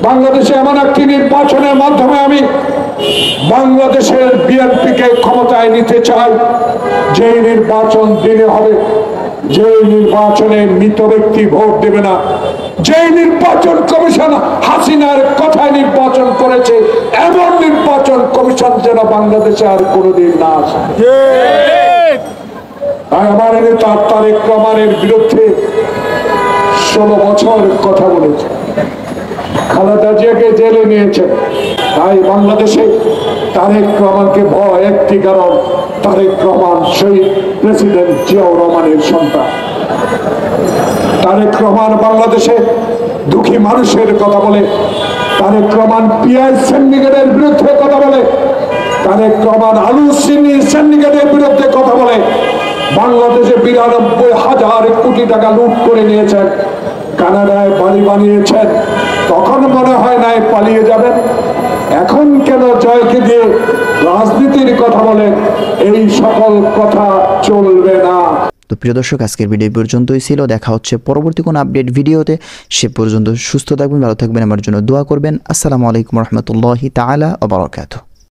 বাংলাদেশে এমন একটি নির্বাচনের মাধ্যমে আমি বাংলাদেশের বিএনপিকে ক্ষমতায় নিতে চাই, যে নির্বাচন দিনে হবে, যে নির্বাচনে মৃত ব্যক্তি ভোট দেবে না, যে নির্বাচন কমিশন হাসিনার কথায় নির্বাচন করেছে, এমন নির্বাচন কমিশন যেন বাংলাদেশে আর কোনোদিন না আসে। তাই আমার নেতা তারেক রহমানের বিরুদ্ধে 16 বছর কথা বলেছে, খালেদা জিয়াকে জেলে নিয়েছেন। তাই বাংলাদেশে তারেক রহমানকে ভয় একটি কারণ, তারেক রহমান শহীদ প্রেসিডেন্ট জিয়াউর রহমানের সন্তান। তারেক রহমান বাংলাদেশে দুঃখী মানুষের কথা বলে, তারেক রহমান পিআই সিন্ডিকেটের বিরুদ্ধে কথা বলে, তারেক রহমান আলু চিনি সিন্ডিকেটের বিরুদ্ধে কথা বলে। বাংলাদেশে 92,000 কোটি টাকা লুট করে নিয়েছেন, কানাডায় বাড়ি বানিয়েছেন। তখন মনে হয় নাই পালিয়ে যাবেন, এখন কেন জয়কে দিয়ে রাজনীতির কথা বলেন? এই সকল কথা চলবে না। তো প্রিয় দর্শক, আজকের ভিডিও পর্যন্তই ছিল। দেখা হচ্ছে পরবর্তী কোনো আপডেট ভিডিওতে। সে পর্যন্ত সুস্থ থাকবেন, ভালো থাকবেন, আমার জন্য দোয়া করবেন। আসসালামু আলাইকুম রহমতুল্লাহি তাআলা ওয়া বারাকাতুহু।